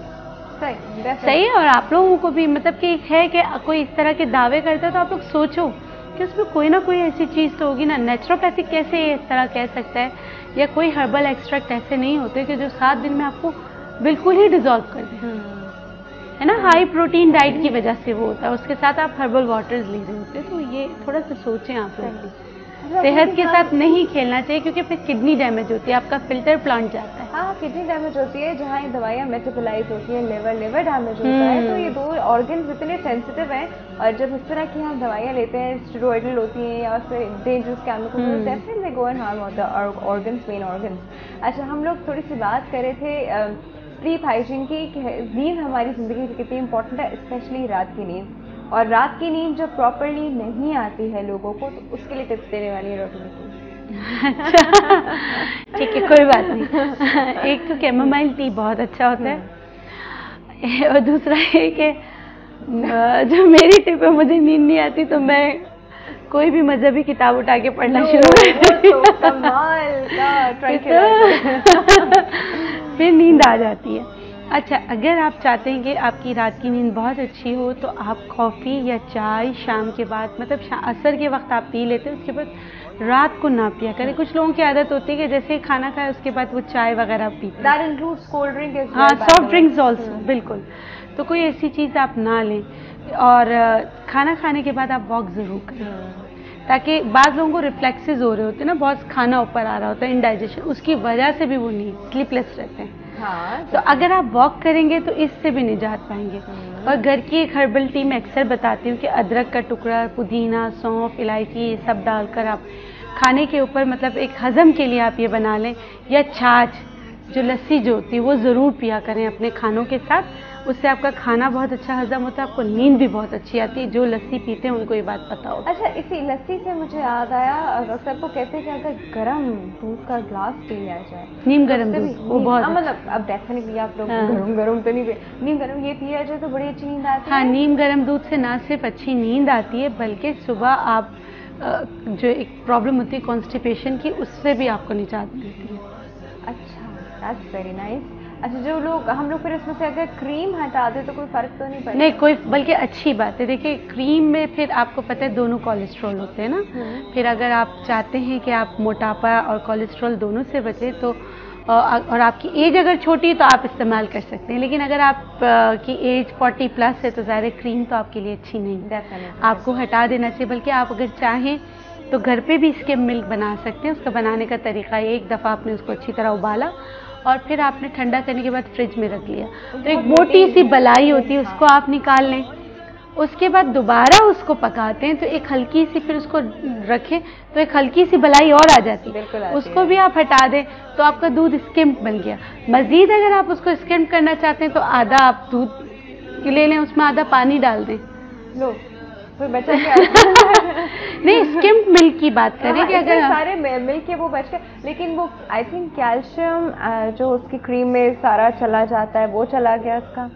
सही है। और आप लोगों को भी मतलब कि है कि कोई इस तरह के दावे करता है तो आप लोग सोचो कि उसमें कोई ना कोई ऐसी चीज़ तो होगी ना। नेचुरोपैथिक कैसे इस तरह कह सकता है, या कोई हर्बल एक्सट्रैक्ट ऐसे नहीं होते कि जो 7 दिन में आपको बिल्कुल ही डिजॉल्व कर दे, है ना। हाई प्रोटीन डाइट की वजह से वो होता है, उसके साथ आप हर्बल वाटर्स ले रहे होते हैं। तो ये थोड़ा सा सोचें आप लोग, सेहत के साथ नहीं खेलना चाहिए, क्योंकि फिर किडनी डैमेज होती है, आपका फिल्टर प्लांट जाता है। हाँ, किडनी डैमेज होती है, जहाँ ये दवाइयाँ मेटाबोलाइज होती है, लिवर डैमेज होता है। तो ये 2 ऑर्गन्स इतने सेंसिटिव हैं, और जब इस तरह की हम दवाइयाँ लेते हैं, स्टेरॉइडल होती हैं या फिर dangerous chemicals, definitely go and harm organs, main organs. अच्छा, हम लोग थोड़ी सी बात कर रहे थे स्लीप हाइजीन की। नींद हमारी ज़िंदगी की कितनी इंपॉर्टेंट है, स्पेशली रात की नींद। और रात की नींद जब प्रॉपरली नहीं आती है लोगों को, तो उसके लिए टिप्स देने वाली है डॉक्टर। अच्छा ठीक है, कोई बात नहीं। एक तो कैमोमाइल टी बहुत अच्छा होता है, और दूसरा ये कि जो मेरी टिप है, मुझे नींद नहीं आती तो मैं कोई भी मजहबी किताब उठा के पढ़ना शुरू कर देती हूँ, फिर नींद आ जाती है। अच्छा, अगर आप चाहते हैं कि आपकी रात की नींद बहुत अच्छी हो, तो आप कॉफ़ी या चाय शाम के बाद, मतलब असर के वक्त आप पी लेते हैं, उसके बाद रात को ना पिया करें। कुछ लोगों की आदत होती है कि जैसे खाना खाए उसके बाद वो चाय वगैरह पीते हैं। That includes cold drink as well. हाँ, सॉफ्ट ड्रिंक्स ऑल्सो, बिल्कुल। तो कोई ऐसी चीज़ आप ना लें, और खाना खाने के बाद आप वॉक ज़रूर करें, ताकि बाद लोगों को रिफ्लेक्सेस हो रहे होते हैं ना, बहुत खाना ऊपर आ रहा होता है, इंडाइजेशन, उसकी वजह से भी वो नहीं स्लीपलेस रहते हैं। हाँ, तो अगर आप वॉक करेंगे तो इससे भी निजात पाएंगे। और घर की एक हर्बल टी मैं अक्सर बताती हूँ कि अदरक का टुकड़ा, पुदीना, सौंफ, इलायची, ये सब डालकर आप खाने के ऊपर, मतलब एक हज़म के लिए आप ये बना लें, या छाछ, जो लस्सी जो होती है वो ज़रूर पिया करें अपने खानों के साथ। उससे आपका खाना बहुत अच्छा हजम होता है, आपको नींद भी बहुत अच्छी आती है। जो लस्सी पीते हैं उनको ये बात पता होगा। अच्छा, इसी लस्सी से मुझे याद आया, डॉक्टर साहब को कहते हैं कि अगर गर्म दूध का ग्लास पी लिया जाए, नीम गर्म दूध, वो बहुत मतलब अब डेफिनेटली आप लोग गरम तो नहीं, नीम गर्म ये पिया जाए तो बड़ी अच्छी नींद आती है। हाँ, नीम गर्म दूध से ना सिर्फ अच्छी नींद आती है, बल्कि सुबह आप जो एक प्रॉब्लम होती है कॉन्स्टिपेशन की, उससे भी आपको निजात मिलती है। अच्छा, दैट्स वेरी नाइस। अच्छा, जो लोग हम लोग फिर इसमें से अगर क्रीम हटा दे तो कोई फर्क तो नहीं पड़ेगा? नहीं, कोई, बल्कि अच्छी बात है। देखिए, क्रीम में फिर आपको पता है दोनों कोलेस्ट्रॉल होते हैं ना, फिर अगर आप चाहते हैं कि आप मोटापा और कोलेस्ट्रॉल दोनों से बचे, तो और आपकी एज अगर छोटी है तो आप इस्तेमाल कर सकते हैं, लेकिन अगर आप की एज 40+ है तो ज़्यादा क्रीम तो आपके लिए अच्छी नहीं है, आपको हटा देना चाहिए। बल्कि आप अगर चाहें तो घर पे भी स्किम मिल्क बना सकते हैं। उसका बनाने का तरीका, एक दफ़ा आपने उसको अच्छी तरह उबाला और फिर आपने ठंडा करने के बाद फ्रिज में रख लिया, तो एक मोटी सी बलाई होती है, उसको आप निकाल लें। उसके बाद दोबारा उसको पकाते हैं तो एक हल्की सी, फिर उसको रखें तो एक हल्की सी बलाई और आ जाती है, उसको भी आप हटा दें तो आपका दूध स्किम्ड बन गया। मज़ीद अगर आप उसको स्किम्ड करना चाहते हैं तो आधा आप दूध ले लें, उसमें आधा पानी डाल दें। लो, कोई बचा क्या? नहीं, स्किम्ड मिल्क की बात करें कि अगर सारे मिल्क के वो बच गए, लेकिन वो आई थिंक कैल्शियम जो उसकी क्रीम में सारा चला जाता है, वो चला गया उसका,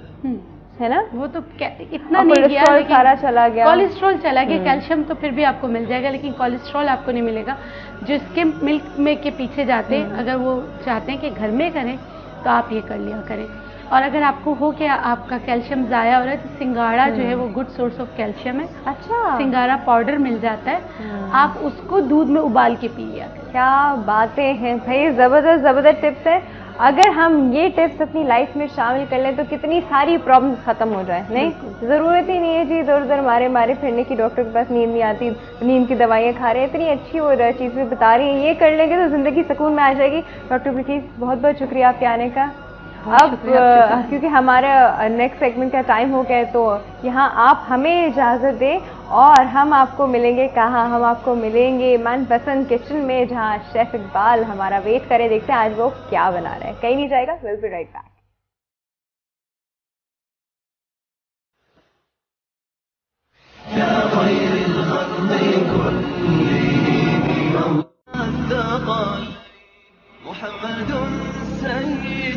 है ना? वो तो इतना नहीं गया, लेकिन सारा चला गया, कोलेस्ट्रॉल चला गया। कैल्शियम तो फिर भी आपको मिल जाएगा, लेकिन कोलेस्ट्रॉल आपको नहीं मिलेगा। जो स्किम मिल्क में के पीछे जाते हैं, अगर वो चाहते हैं कि घर में करें तो आप ये कर लिया करें। और अगर आपको हो कि आपका कैल्शियम ज़ाया हो रहा है तो सिंगाड़ा जो है वो गुड सोर्स ऑफ कैल्शियम है। अच्छा, सिंगाड़ा पाउडर मिल जाता है, आप उसको दूध में उबाल के पी लिया करें। क्या बातें हैं भाई, ज़बरदस्त टिप्स है। अगर हम ये टिप्स अपनी लाइफ में शामिल कर लें तो कितनी सारी प्रॉब्लम्स खत्म हो जाए। नहीं, ज़रूरत ही नहीं है जी इधर उधर मारे फिरने की, डॉक्टर के पास नींद नहीं आती, नींद की दवाइयाँ खा रहे हैं, इतनी अच्छी वो चीज़ें बता रही हैं, ये कर लेंगे तो ज़िंदगी सुकून में आ जाएगी। डॉक्टर बिल्किस, बहुत बहुत शुक्रिया आपके आने का। अब क्योंकि हमारा नेक्स्ट सेगमेंट का टाइम हो गया है, तो यहाँ आप हमें इजाज़त दें और हम आपको मिलेंगे कहाँ? हम आपको मिलेंगे मनपसंद किचन में, जहाँ शेफ इकबाल हमारा वेट करे। देखते हैं आज वो क्या बना रहे हैं। कहीं नहीं जाएगा, विल बी राइट बैक।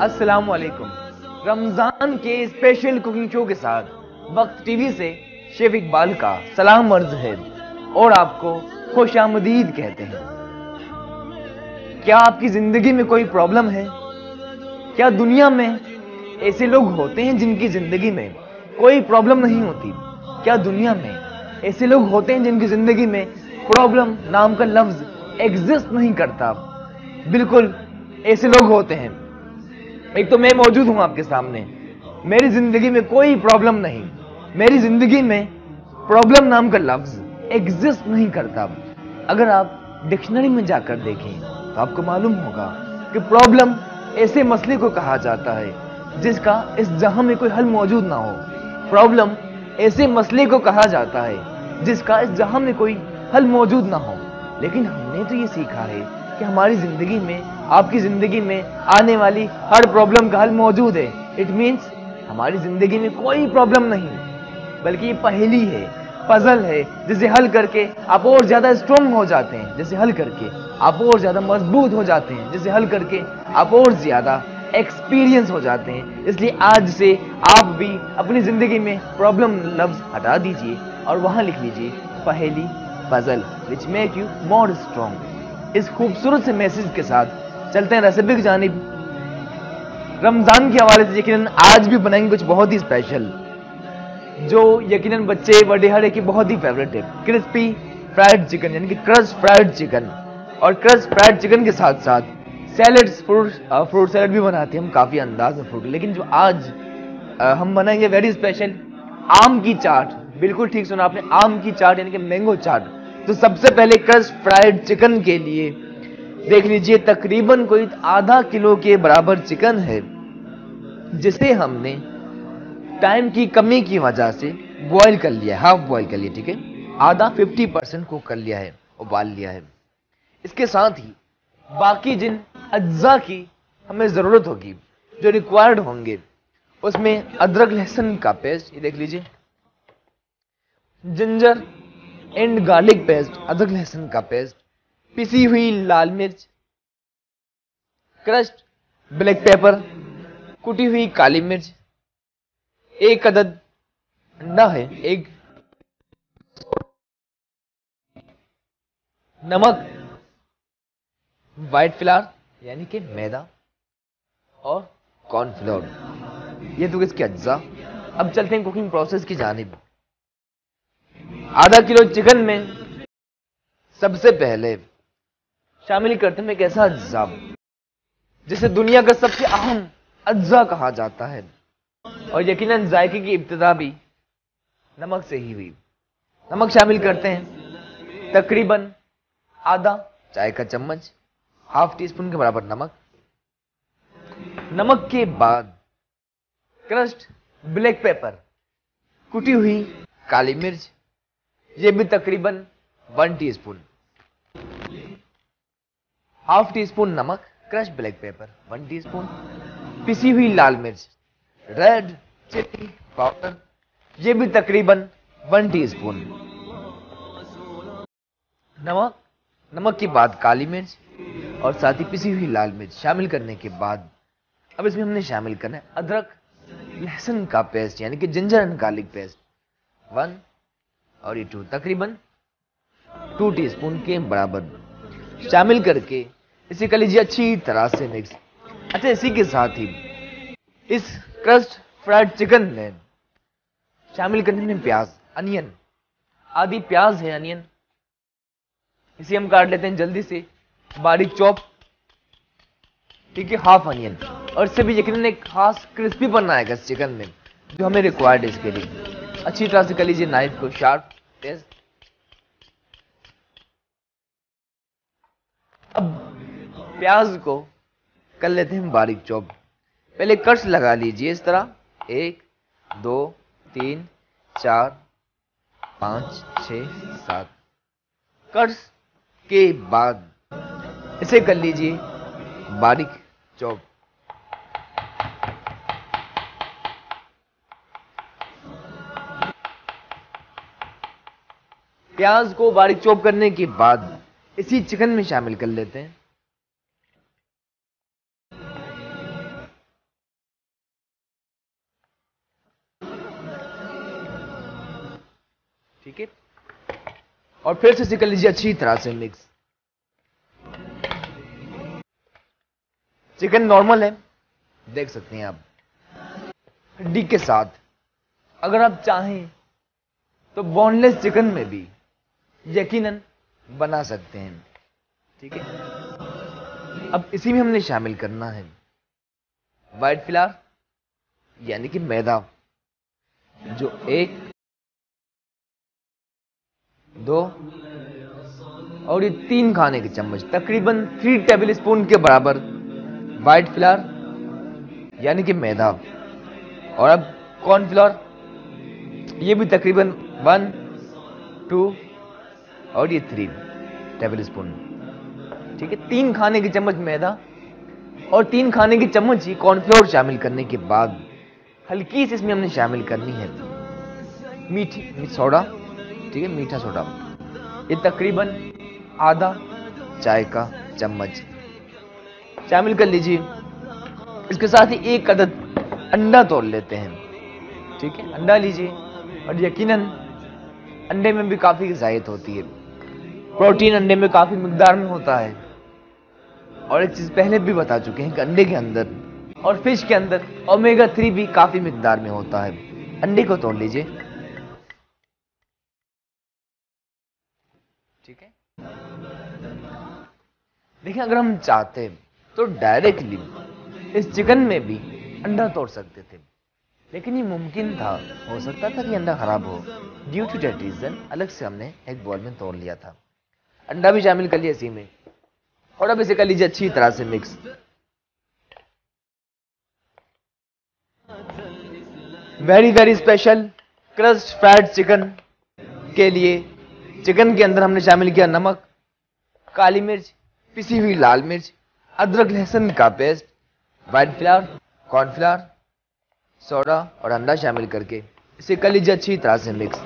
अस्सलाम वालेकुम। रमजान के स्पेशल कुकिंग शो के साथ वक्त टीवी से शेफ इकबाल का सलाम अर्ज है और आपको खुशामदीद कहते हैं। क्या आपकी जिंदगी में कोई प्रॉब्लम है? क्या दुनिया में ऐसे लोग होते हैं जिनकी जिंदगी में कोई प्रॉब्लम नहीं होती? क्या दुनिया में ऐसे लोग होते हैं जिनकी जिंदगी में प्रॉब्लम नाम का लफ्ज एग्जिस्ट नहीं करता? बिल्कुल ऐसे लोग होते हैं। एक तो मैं मौजूद हूं आपके सामने, मेरी जिंदगी में कोई प्रॉब्लम नहीं, मेरी जिंदगी में प्रॉब्लम नाम का लफ्ज एग्जिस्ट नहीं करता। अगर आप डिक्शनरी में जाकर देखें तो आपको मालूम होगा कि प्रॉब्लम ऐसे मसले को कहा जाता है जिसका इस जहां में कोई हल मौजूद ना हो। प्रॉब्लम ऐसे मसले को कहा जाता है जिसका इस जहां में कोई हल मौजूद ना हो। लेकिन हमने तो ये सीखा है कि हमारी जिंदगी में, आपकी जिंदगी में आने वाली हर प्रॉब्लम का हल मौजूद है। इट मीन्स हमारी जिंदगी में कोई प्रॉब्लम नहीं, बल्कि ये पहेली है, पजल है, जिसे हल करके आप और ज्यादा स्ट्रॉन्ग हो जाते हैं, जिसे हल करके आप और ज्यादा मजबूत हो जाते हैं, जिसे हल करके आप और ज्यादा एक्सपीरियंस हो जाते हैं। इसलिए आज से आप भी अपनी जिंदगी में प्रॉब्लम लफ्ज हटा दीजिए और वहां लिख लीजिए पहेली, puzzle, which make you more strong. इस खूबसूरत से मैसेज के साथ चलते हैं रेसिपी की जानिब। रमजान के हवाले से यकीनन आज भी बनाएंगे कुछ बहुत ही स्पेशल, जो यकीनन बच्चे बड़े हर एक की बहुत ही फेवरेट है, क्रिस्पी फ्राइड चिकन, यानी कि क्रस्ट फ्राइड चिकन। और क्रस्ट फ्राइड चिकन के साथ साथ सैलड्स, फ्रूट सैलड भी बनाते हैं हम काफी अंदाज में फ्रूट। लेकिन जो आज हम बनाएंगे वेरी स्पेशल, आम की चाट। बिल्कुल ठीक सुना आपने, आम की चाट यानी कि मैंगो चाट। तो सबसे पहले क्रस्ट फ्राइड चिकन के लिए देख लीजिए, तकरीबन कोई आधा किलो के बराबर चिकन है, जिसे हमने टाइम की कमी की वजह से बॉईल कर लिया, हाफ बॉईल कर लिया, ठीक है, आधा 50% कुक कर लिया है, उबाल लिया है। इसके साथ ही बाकी जिन अज्जा की हमें जरूरत होगी, जो रिक्वायर्ड होंगे, उसमें अदरक लहसुन का पेस्ट, ये देख लीजिए, जिंजर एंड गार्लिक पेस्ट, अदरक लहसुन का पेस्ट, पिसी हुई लाल मिर्च, क्रश्ड ब्लैक पेपर, कुटी हुई काली मिर्च, एक अदद अंडा है, एक नमक, व्हाइट फ्लावर यानी कि मैदा, और कॉर्नफ्लोर। ये तो इसके अज्जा। अब चलते हैं कुकिंग प्रोसेस की जानिब। आधा किलो चिकन में सबसे पहले शामिल करते हैं एक ऐसा अज्जा जिसे दुनिया का सबसे अहम अज्जा कहा जाता है, और यकीनन जायके की इब्तिदा भी नमक से ही हुई। नमक शामिल करते हैं तकरीबन आधा चाय का चम्मच, हाफ टी स्पून के बराबर नमक। नमक के बाद क्रश्ड ब्लैक पेपर, कुटी हुई काली मिर्च, ये भी तकरीबन 1 टीस्पून, हाफ टी स्पून नमक, क्रश्ड ब्लैक पेपर 1 टीस्पून, पिसी हुई लाल मिर्च, रेड चिली पाउडर, ये भी तकरीबन 1 टीस्पून। नमक के बाद काली मिर्च और साथ ही पिसी हुई लाल मिर्च शामिल करने के बाद अब इसमें हमने शामिल करना है अदरक लहसुन का पेस्ट, यानी कि जिंजर एंड गार्लिक पेस्ट 1 और ये 2, तकरीबन 2 टीस्पून के बराबर शामिल करके इसे कर लीजिए अच्छी तरह से मिक्स। अच्छा, इसी के साथ ही इस क्रस्ट फ्राइड चिकन में शामिल करने में प्याज, अनियन, आधी प्याज है अनियन, इसे हम काट लेते हैं जल्दी से बारीक चॉप, ठीक है, हाफ अनियन। और इससे भी यकीनन एक खास क्रिस्पीपन आएगा इस चिकन में, जो हमें रिक्वायर्ड है इसके लिए। अच्छी तरह से कर लीजिए नाइफ को शार्प तेज। अब प्याज को कर लेते हैं बारीक चॉप। पहले कट्स लगा लीजिए इस तरह, 1 2 3 4 5 6 7 कट्स के बाद इसे कर लीजिए बारीक चॉप। प्याज को बारीक चॉप करने के बाद इसी चिकन में शामिल कर लेते हैं। ठीक है, और फिर से इसे कर लीजिए अच्छी तरह से मिक्स। चिकन नॉर्मल है, देख सकते हैं आप, हड्डी के साथ। अगर आप चाहें तो बोनलेस चिकन में भी यकीनन बना सकते हैं, ठीक है। अब इसी में हमने शामिल करना है व्हाइट फ्लावर यानी कि मैदा, जो 1 2 और ये 3 खाने के चम्मच, तकरीबन 3 टेबल स्पून के बराबर व्हाइट फ्लावर यानी कि मैदा। और अब कॉर्नफ्लोर, ये भी तकरीबन 1 2 और ये 3 टेबल स्पून, ठीक है। 3 खाने के चम्मच मैदा और 3 खाने के चम्मच ही कॉर्नफ्लोर शामिल करने के बाद हल्की सी इसमें हमने शामिल करनी है मीठी सोडा, ठीक है, मीठा सोडा, ये तकरीबन आधा चाय का चम्मच शामिल कर लीजिए। इसके साथ ही 1 अदद अंडा तोड़ लेते हैं, ठीक है, अंडा लीजिए। और यकीनन अंडे में भी काफी ज़ायद होती है, प्रोटीन अंडे में काफी मिकदार में होता है। और एक चीज पहले भी बता चुके हैं कि अंडे के अंदर और फिश के अंदर ओमेगा 3 भी काफी मिकदार में होता है। अंडे को तोड़ लीजिए, ठीक है। देखिए, अगर हम चाहते तो डायरेक्टली इस चिकन में भी अंडा तोड़ सकते थे, लेकिन ये मुमकिन था, हो सकता था कि अंडा खराब हो। ड्यू टू दैट रीजन अलग से हमने एक बॉल में तोड़ लिया था। अंडा भी शामिल कर लिया इसी में, और अब इसे कर लीजिए अच्छी तरह से mix. Very very special crust fried chicken के लिए चिकन के अंदर हमने शामिल किया नमक, काली मिर्च, पिसी हुई लाल मिर्च, अदरक लहसुन का paste, white flower, cornflour, soda और अंडा शामिल करके इसे कर लीजिए अच्छी तरह से मिक्स,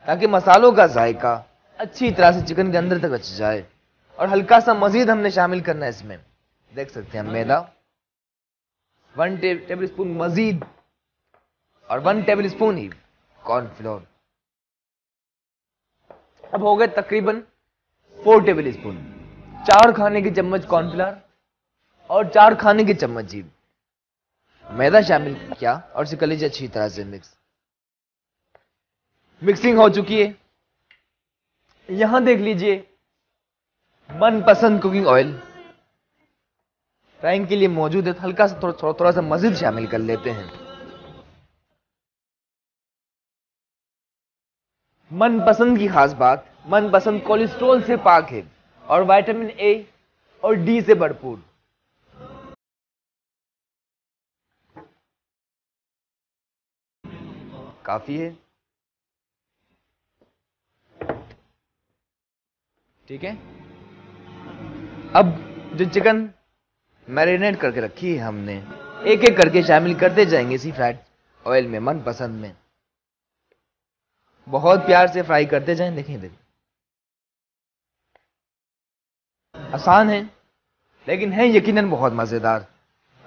ताकि मसालों का जायका अच्छी तरह से चिकन के अंदर तक रच जाए। और हल्का सा मजीद हमने शामिल करना है इसमें, देख सकते हैं मैदा 1 टेबल स्पून मजीद और 1 टेबल स्पून ही कॉर्नफ्लोर। अब हो गए तकरीबन 4 टेबल स्पून, 4 खाने के चम्मच कॉर्नफ्लावर और 4 खाने के चम्मच ही मैदा शामिल किया और इसे कर लीजिए अच्छी तरह से मिक्स। मिक्सिंग हो चुकी है। यहां देख लीजिए मनपसंद कुकिंग ऑयल फ्राइंग के लिए मौजूद है, तो हल्का सा थोड़ा सा मजीद शामिल कर लेते हैं। मनपसंद की खास बात, मनपसंद कोलेस्ट्रॉल से पाक है और विटामिन ए और डी से भरपूर। काफी है, ठीक है। अब जो चिकन मैरिनेट करके रखी है हमने, एक एक करके शामिल करते जाएंगे इसी फ्राइड ऑयल में मनपसंद में। बहुत प्यार से फ्राई करते जाएं। देखिए आसान है, लेकिन है यकीनन बहुत मजेदार।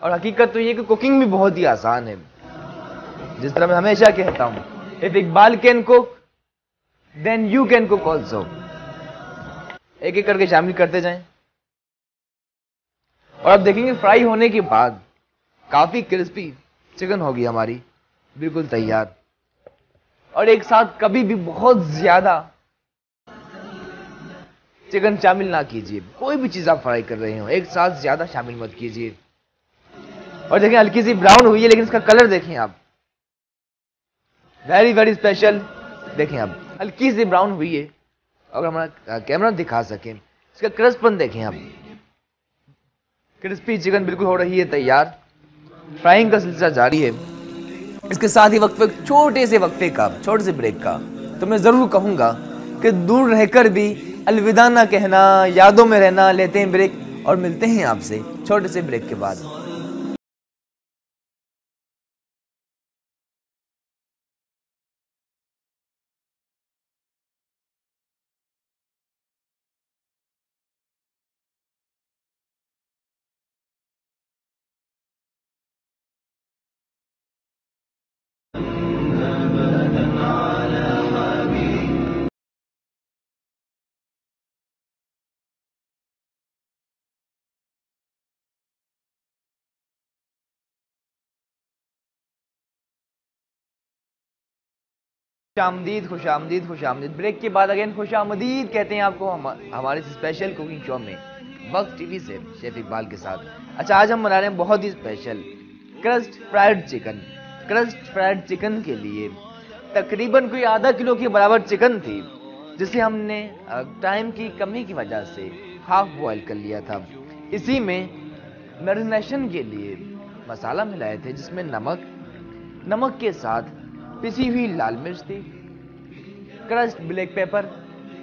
और हकीकत तो ये कि कुकिंग भी बहुत ही आसान है। जिस तरह मैं हमेशा कहता हूं, if Iqbal can cook then you can cook also. एक एक करके शामिल करते जाएं। और अब देखेंगे फ्राई होने के बाद काफी क्रिस्पी चिकन होगी हमारी, बिल्कुल तैयार। और एक साथ कभी भी बहुत ज्यादा चिकन शामिल ना कीजिए। कोई भी चीज आप फ्राई कर रहे हो एक साथ ज्यादा शामिल मत कीजिए। और देखें हल्की सी ब्राउन हुई है, लेकिन इसका कलर देखें आप, वेरी वेरी स्पेशल। देखें आप हल्की सी ब्राउन हुई है। अगर हमारा कैमरा दिखा सके, इसका क्रिस्पन देखें आप, क्रिस्पी चिकन बिल्कुल हो रही है तैयार। फ्राइंग का सिलसिला जारी है। इसके साथ ही छोटे से ब्रेक का तो मैं जरूर कहूंगा कि दूर रहकर भी अलविदा ना कहना, यादों में रहना। लेते हैं ब्रेक और मिलते हैं आपसे छोटे से ब्रेक के बाद। खुशामदीद खुशामदीद खुशामदीद। ब्रेक के बाद अगेन खुशामदीद कहते हैं आपको हमारे स्पेशल कुकिंग शो में वक्त टीवी से शेफ इकबाल के साथ। अच्छा, आज हम बना रहे हैं बहुत ही special crust fried chicken. Crust fried chicken के लिए तकरीबन कोई आधा किलो के बराबर चिकन थी, जिसे हमने टाइम की कमी की वजह से हाफ बॉयल कर लिया था। इसी में मैरिनेशन के लिए मसाला मिलाए थे, जिसमें नमक के साथ पिसी हुई लाल मिर्च थी, क्रश्ड ब्लैक पेपर,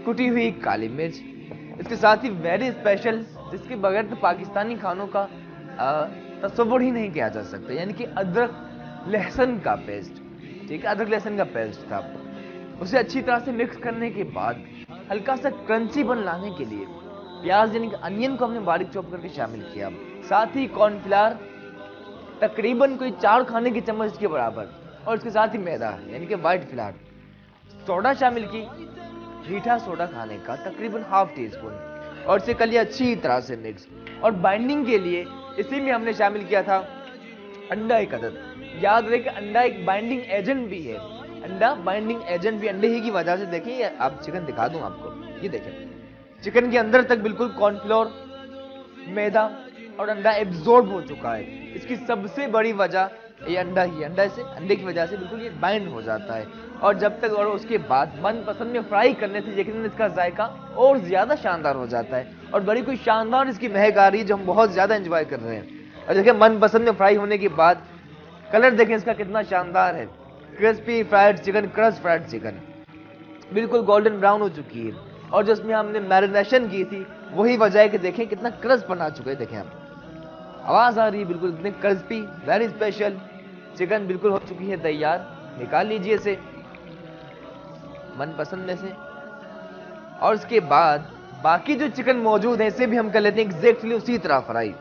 कुटी हुई काली मिर्च। इसके साथ ही वेरी स्पेशल, जिसके बगैर तो पाकिस्तानी खानों का तस्वुर ही नहीं किया जा सकता, यानी कि अदरक लहसुन का पेस्ट। ठीक है, अदरक लहसुन का पेस्ट था। उसे अच्छी तरह से मिक्स करने के बाद हल्का सा क्रंची बन लाने के लिए प्याज यानी कि अनियन को हमने बारीक चॉप करके शामिल किया। साथ ही कॉर्नफ्लावर तकरीबन कोई 4 खाने के चम्मच के बराबर, और इसके साथ ही मैदा यानी कि व्हाइट फ्लावर। सोडा शामिल की, मीठा सोडा खाने का तकरीबन ½ टी स्पून, और इसे कर लिया अच्छी तरह से मिक्स। और बाइंडिंग के लिए इसी में हमने शामिल किया था अंडा एक अदद। याद रहे कि अंडा एक बाइंडिंग एजेंट भी है, अंडा बाइंडिंग एजेंट भी अंडे ही की वजह से। देखिए आप चिकन दिखा दूं आपको, ये देखें चिकन के अंदर तक बिल्कुल कॉर्नफ्लोर, मैदा और अंडा एब्जॉर्ब हो चुका है। इसकी सबसे बड़ी वजह ये अंडा ही, अंडा से अंडे की वजह से बिल्कुल ये बाइंड हो जाता है। और जब तक और उसके बाद मनपसंद में फ्राई करने से यकीनन इसका जायका और ज्यादा शानदार हो जाता है और बड़ी कोई शानदार इसकी महक आ रही है जो हम बहुत ज्यादा एंजॉय कर रहे हैं। और देखिए मनपसंद में फ्राई होने के बाद कलर देखें इसका कितना शानदार है, crispy fried chicken, crust fried chicken बिल्कुल गोल्डन ब्राउन हो चुकी है। और जो इसमें हमने मैरिनेशन की थी वही वजह है कि देखें कितना क्रस्ट बना चुका है। देखें आप आवाज आ रही है बिल्कुल इतने क्रिस्पी, वेरी स्पेशल चिकन बिल्कुल हो चुकी है तैयार। निकाल लीजिए इसे मनपसंद में से। और उसके बाद बाकी जो चिकन मौजूद है इसे भी हम कर लेते हैं एग्जैक्टली उसी तरह फ्राई।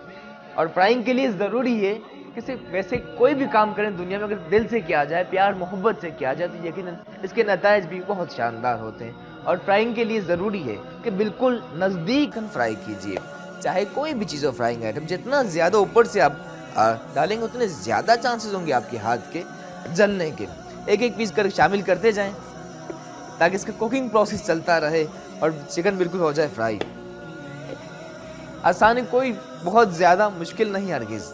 और फ्राइंग के लिए जरूरी है कि सिर्फ वैसे कोई भी काम करें दुनिया में अगर दिल से किया जाए, प्यार मोहब्बत से किया जाए तो यकीनन इसके नताइज भी बहुत शानदार होते हैं। और फ्राइंग के लिए जरूरी है कि बिल्कुल नजदीक फ्राई कीजिए, चाहे कोई भी चीज़ हो फ्राइंग आइटम। जितना ज्यादा ऊपर से आप डालेंगे उतने ज्यादा चांसेस होंगे आपके हाथ के जलने के। एक एक पीस कर शामिल करते जाएं ताकि इसका कुकिंग प्रोसेस चलता रहे और चिकन बिल्कुल हो जाए फ्राई। आसानी कोई बहुत ज्यादा मुश्किल नहीं हरगिज।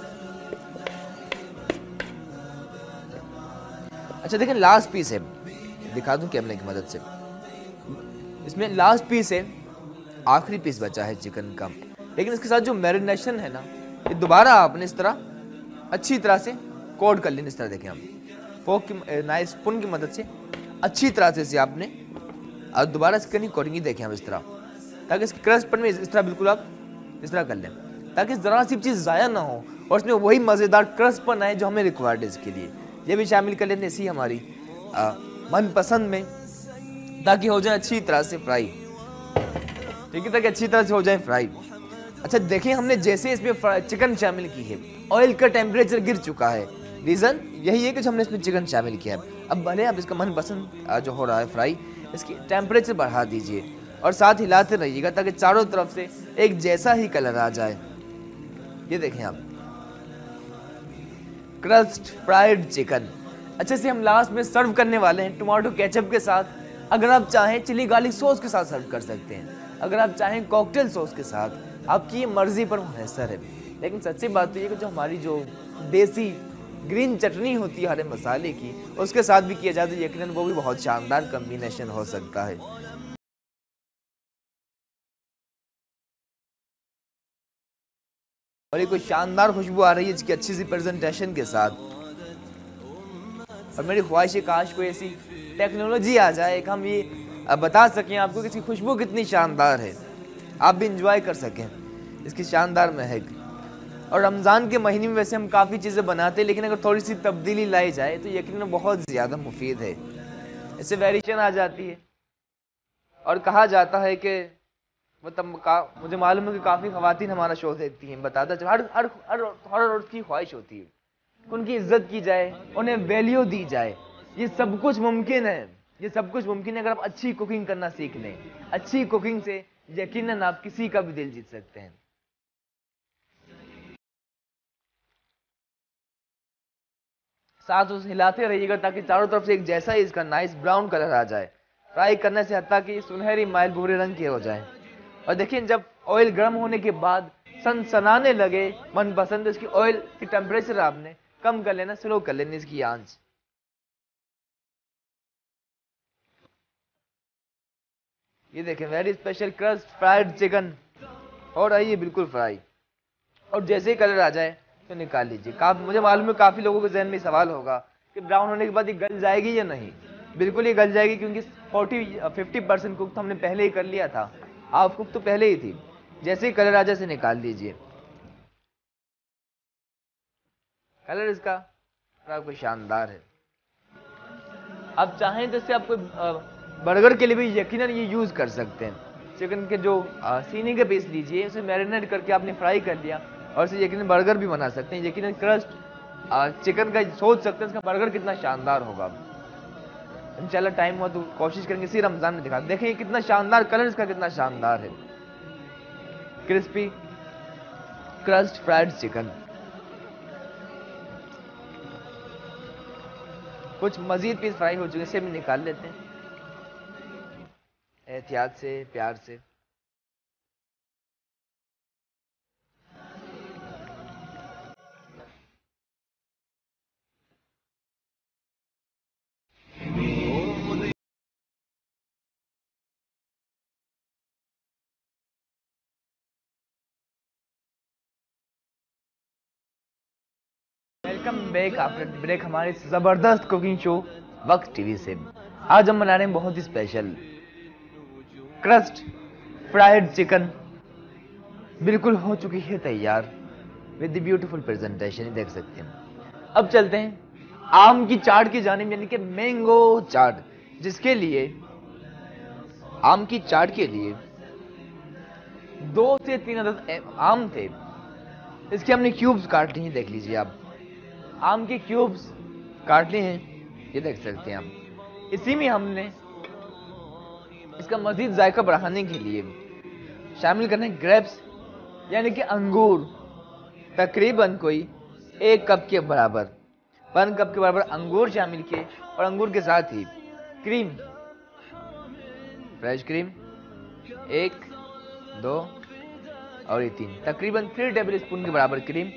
अच्छा देखें लास्ट पीस है, दिखा दूं कैमरे की मदद से। इसमें लास्ट पीस है, आखिरी पीस बचा है चिकन का। लेकिन इसके साथ जो मैरिनेशन है ना, ये दोबारा आपने इस तरह अच्छी तरह से कोट कर लेना। इस तरह देखें हम फोक की नाइफ स्पून की मदद से अच्छी तरह से इसे आपने और दोबारा इसकी करनी कोटिंग देखें हम इस तरह, ताकि इसकी क्रस्टपन में इस तरह बिल्कुल आप इस तरह कर लें ताकि जरा सी चीज़ ज़ाया ना हो और इसमें वही मज़ेदार क्रस्टपन आए जो हमें रिक्वायर्ड है इसके लिए। ये भी शामिल कर लेते इसी हमारी मनपसंद में ताकि हो जाए अच्छी तरह से फ्राई। ठीक है, ताकि अच्छी तरह से हो जाए फ्राई। अच्छा देखिए हमने जैसे इसमें चिकन शामिल की है ऑयल का टेम्परेचर गिर चुका है। रीज़न यही है कि जो हमने इसमें चिकन शामिल किया है। अब भले आप इसका मनपसंद जो हो रहा है फ्राई, इसकी टेम्परेचर बढ़ा दीजिए और साथ हिलाते रहिएगा ताकि चारों तरफ से एक जैसा ही कलर आ जाए। ये देखें आप क्रस्ट फ्राइड चिकन। अच्छे से हम लास्ट में सर्व करने वाले हैं टमाटो केचप के साथ। अगर आप चाहें चिली गार्लिक सॉस के साथ सर्व कर सकते हैं, अगर आप चाहें कॉकटेल सॉस के साथ, आपकी ये मर्जी पर मुनहसर है। लेकिन सच्ची बात तो ये कि जो हमारी जो देसी ग्रीन चटनी होती है हरे मसाले की, उसके साथ भी किया जाए तो यकीनन वो भी बहुत शानदार कॉम्बिनेशन हो सकता है। और ये कोई शानदार खुशबू आ रही है इसकी अच्छी सी प्रेजेंटेशन के साथ। और मेरी ख्वाहिश है काश कोई ऐसी टेक्नोलॉजी आ जाए कि हम ये बता सकें आपको कि इसकी खुशबू कितनी शानदार है, आप भी इंजॉय कर सकें इसकी शानदार महक। और रमज़ान के महीने में वैसे हम काफ़ी चीज़ें बनाते हैं, लेकिन अगर थोड़ी सी तब्दीली लाई जाए तो यकीनन बहुत ज़्यादा मुफीद है। इससे वेरिएशन आ जाती है। और कहा जाता है कि मुझे मालूम है कि काफ़ी ख़वातीन हमारा शो देखती हैं, बताता चलो हर औरत की ख्वाहिश होती है उनकी इज्जत की जाए, उन्हें वैल्यू दी जाए। ये सब कुछ मुमकिन है, ये सब कुछ मुमकिन है अगर आप अच्छी कुकिंग करना सीख लें। अच्छी कुकिंग से यकीनन आप किसी का भी दिल जीत सकते हैं। साथ उसे हिलाते रहिएगा ताकि चारों तरफ से एक जैसा ही इसका नाइस ब्राउन कलर आ जाए। फ्राई करने से हत्ता कि सुनहरी माइल भूरे रंग के हो जाए। और देखिए जब ऑयल गर्म होने के बाद सनसनाने लगे मनपसंद, इसकी ऑयल की टेम्परेचर आपने कम कर लेना, स्लो कर लेनी इसकी आंच। ये देखें very special crust fried chicken हो रही है बिल्कुल फ्राई। और जैसे ही कलर आ जाए तो निकाल लीजिए। मुझे मालूम है काफी लोगों के जहन में सवाल होगा कि ब्राउन होने के बाद ये गल जाएगी या नहीं। बिल्कुल ये गल जाएगी क्योंकि 50% कुक तो हमने पहले ही कर लिया था, हाफ कुक तो पहले ही थी। जैसे ही कलर आ जाए इसे निकाल लीजिए। कलर इसका आपको शानदार है। आप चाहें तो इससे आप कोई बर्गर के लिए भी यकीनन ये यूज कर सकते हैं। चिकन के जो सीने के पीस लीजिए, उसे मैरिनेट करके आपने फ्राई कर लिया और इसे यकीनन बर्गर भी बना सकते हैं। यकीनन क्रस्ट चिकन का सोच सकते हैं इसका बर्गर कितना शानदार होगा। इंशाल्लाह टाइम हुआ तो कोशिश करेंगे इसी रमजान में दिखा। देखिए कितना शानदार कलर इसका, कितना शानदार है। Crispy crust fried chicken. कुछ मजीद पीस फ्राई हो चुके हैं, इसे भी निकाल लेते हैं एहतियात से, प्यार से। वेलकम बैक आफ्टर ब्रेक हमारे जबरदस्त कुकिंग शो वक्त टीवी से। आज हम बना रहे हैं बहुत ही स्पेशल क्रस्ट फ्राइड चिकन। बिल्कुल हो चुकी है तैयार विद द ब्यूटीफुल प्रेजेंटेशन, देख सकते हैं। अब चलते हैं आम की चाट की जानिब, यानी कि मैंगो चाट, जिसके लिए आम की चाट के लिए 2 से 3 अदद आम थे। इसके हमने क्यूब्स काट लिए हैं, देख लीजिए आप। आम के क्यूब्स काट लिए हैं, ये देख सकते हैं आप। इसी में हमने इसका मजीद जायका बढ़ाने के लिए शामिल करने ग्रेप्स, यानी कि अंगूर, तकरीबन कोई 1 कप के बराबर, 1 कप के बराबर अंगूर शामिल किए। और अंगूर के साथ ही क्रीम, फ्रेश क्रीम 1, 2 और ये 3, तकरीबन 3 टेबल स्पून के बराबर क्रीम।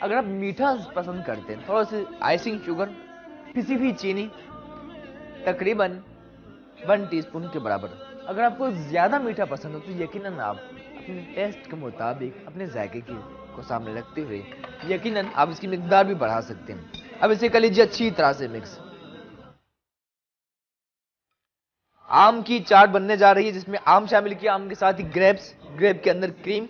अगर आप मीठा पसंद करते हैं, थोड़ा सा आइसिंग शुगर, पिसी हुई चीनी तकरीबन 1 टीस्पून के बराबर। अगर आपको ज्यादा मीठा पसंद हो तो यकीनन आप अपने टेस्ट के मुताबिक, अपने जायके को सामने रखते हुए यकीनन आप इसकी मिकदार भी बढ़ा सकते हैं। अब इसे कर लीजिए अच्छी तरह से मिक्स। आम की चाट बनने जा रही है, जिसमें आम शामिल किया, आम के साथ ही ग्रेप्स, ग्रेप के अंदर क्रीम,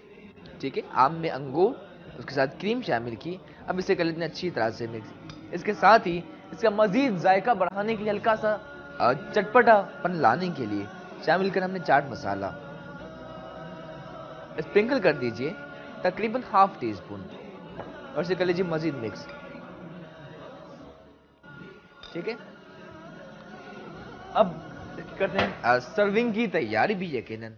ठीक है, आम में अंगूर, उसके साथ क्रीम शामिल की। अब इसे कर लेते हैं अच्छी तरह से मिक्स। इसके साथ ही इसका मजीद जायका बढ़ाने के लिए, हल्का सा चटपटापन लाने के लिए शामिल कर हमने चाट मसाला स्प्रिंकल कर दीजिए, तकरीबन ½ टीस्पून, और इसे कर लीजिए मजीद मिक्स, ठीक है। अब करते हैं सर्विंग की तैयारी भी यकीनन।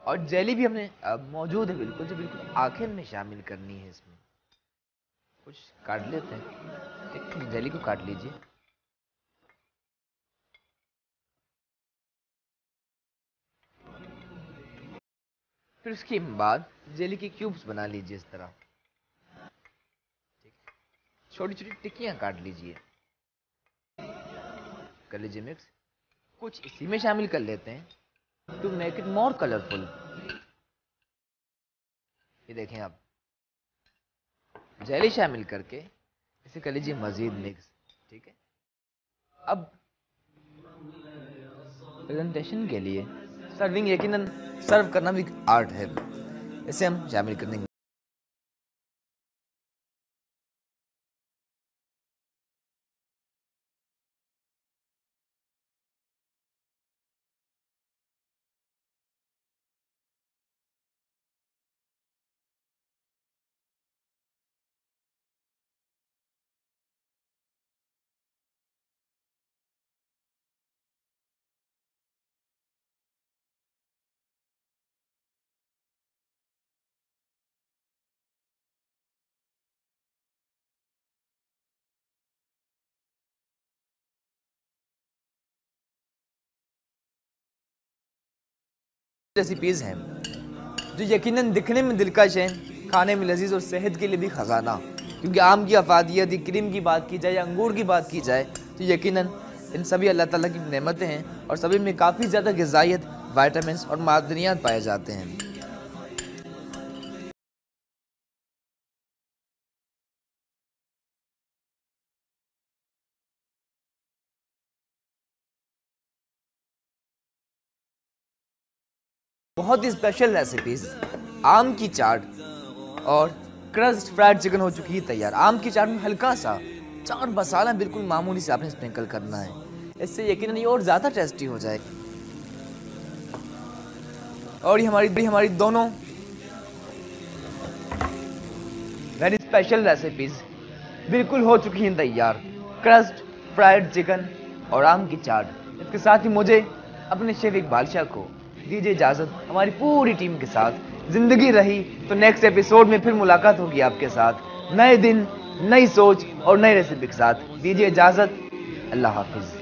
और जेली भी हमने मौजूद है, बिल्कुल जो बिल्कुल आखिर में शामिल करनी है। इसमें कुछ काट लेते हैं, एक जेली को काट लीजिए। फिर उसके बाद जेली के क्यूब्स बना लीजिए इस तरह, छोटी छोटी टिक्कियां काट लीजिए, कर लीजिए मिक्स। कुछ इसी में शामिल कर लेते हैं to make it more colourful. ये देखें आप, जेली शामिल करके इसे कर लीजिए मजीद मिक्स, ठीक है। अब प्रेजेंटेशन के लिए सर्विंग, यकीनन सर्व करना भी आर्ट है, इसे हम शामिल कर देंगे। रेसिपीज हैं जो यकीनन दिखने में दिलकश हैं, खाने में लजीज और सेहत के लिए भी खजाना। क्योंकि आम की अफादियत, क्रीम की बात की जाए या अंगूर की बात की जाए तो यकीनन इन सभी अल्लाह ताला की नेमतें हैं और सभी में काफ़ी ज़्यादा ग़िज़ाइयत, विटामिन्स और मादनियात पाए जाते हैं। बहुत ही स्पेशल रेसिपीज आम की चाट और क्रस्ट फ्राइड चिकन हो चुकी है तैयार। आम की चाट में हल्का सा चाट मसाला बिल्कुल मामूली से आपने स्प्रिंकल करना है, इससे यकीनन ये और ज़्यादा टेस्टी हो जाए। और ये हमारी दोनों वेरी स्पेशल रेसिपीज बिल्कुल हो चुकी हैं तैयार, क्रस्ट फ्राइड चिकन और आम की चाट। इसके साथ ही मुझे अपने शेफ इकबाल शाह को दीजिए इजाज़त हमारी पूरी टीम के साथ जिंदगी रही तो नेक्स्ट एपिसोड में फिर मुलाकात होगी आपके साथ, नए दिन, नई सोच और नई रेसिपी के साथ। दीजिए इजाजत, अल्लाह हाफिज।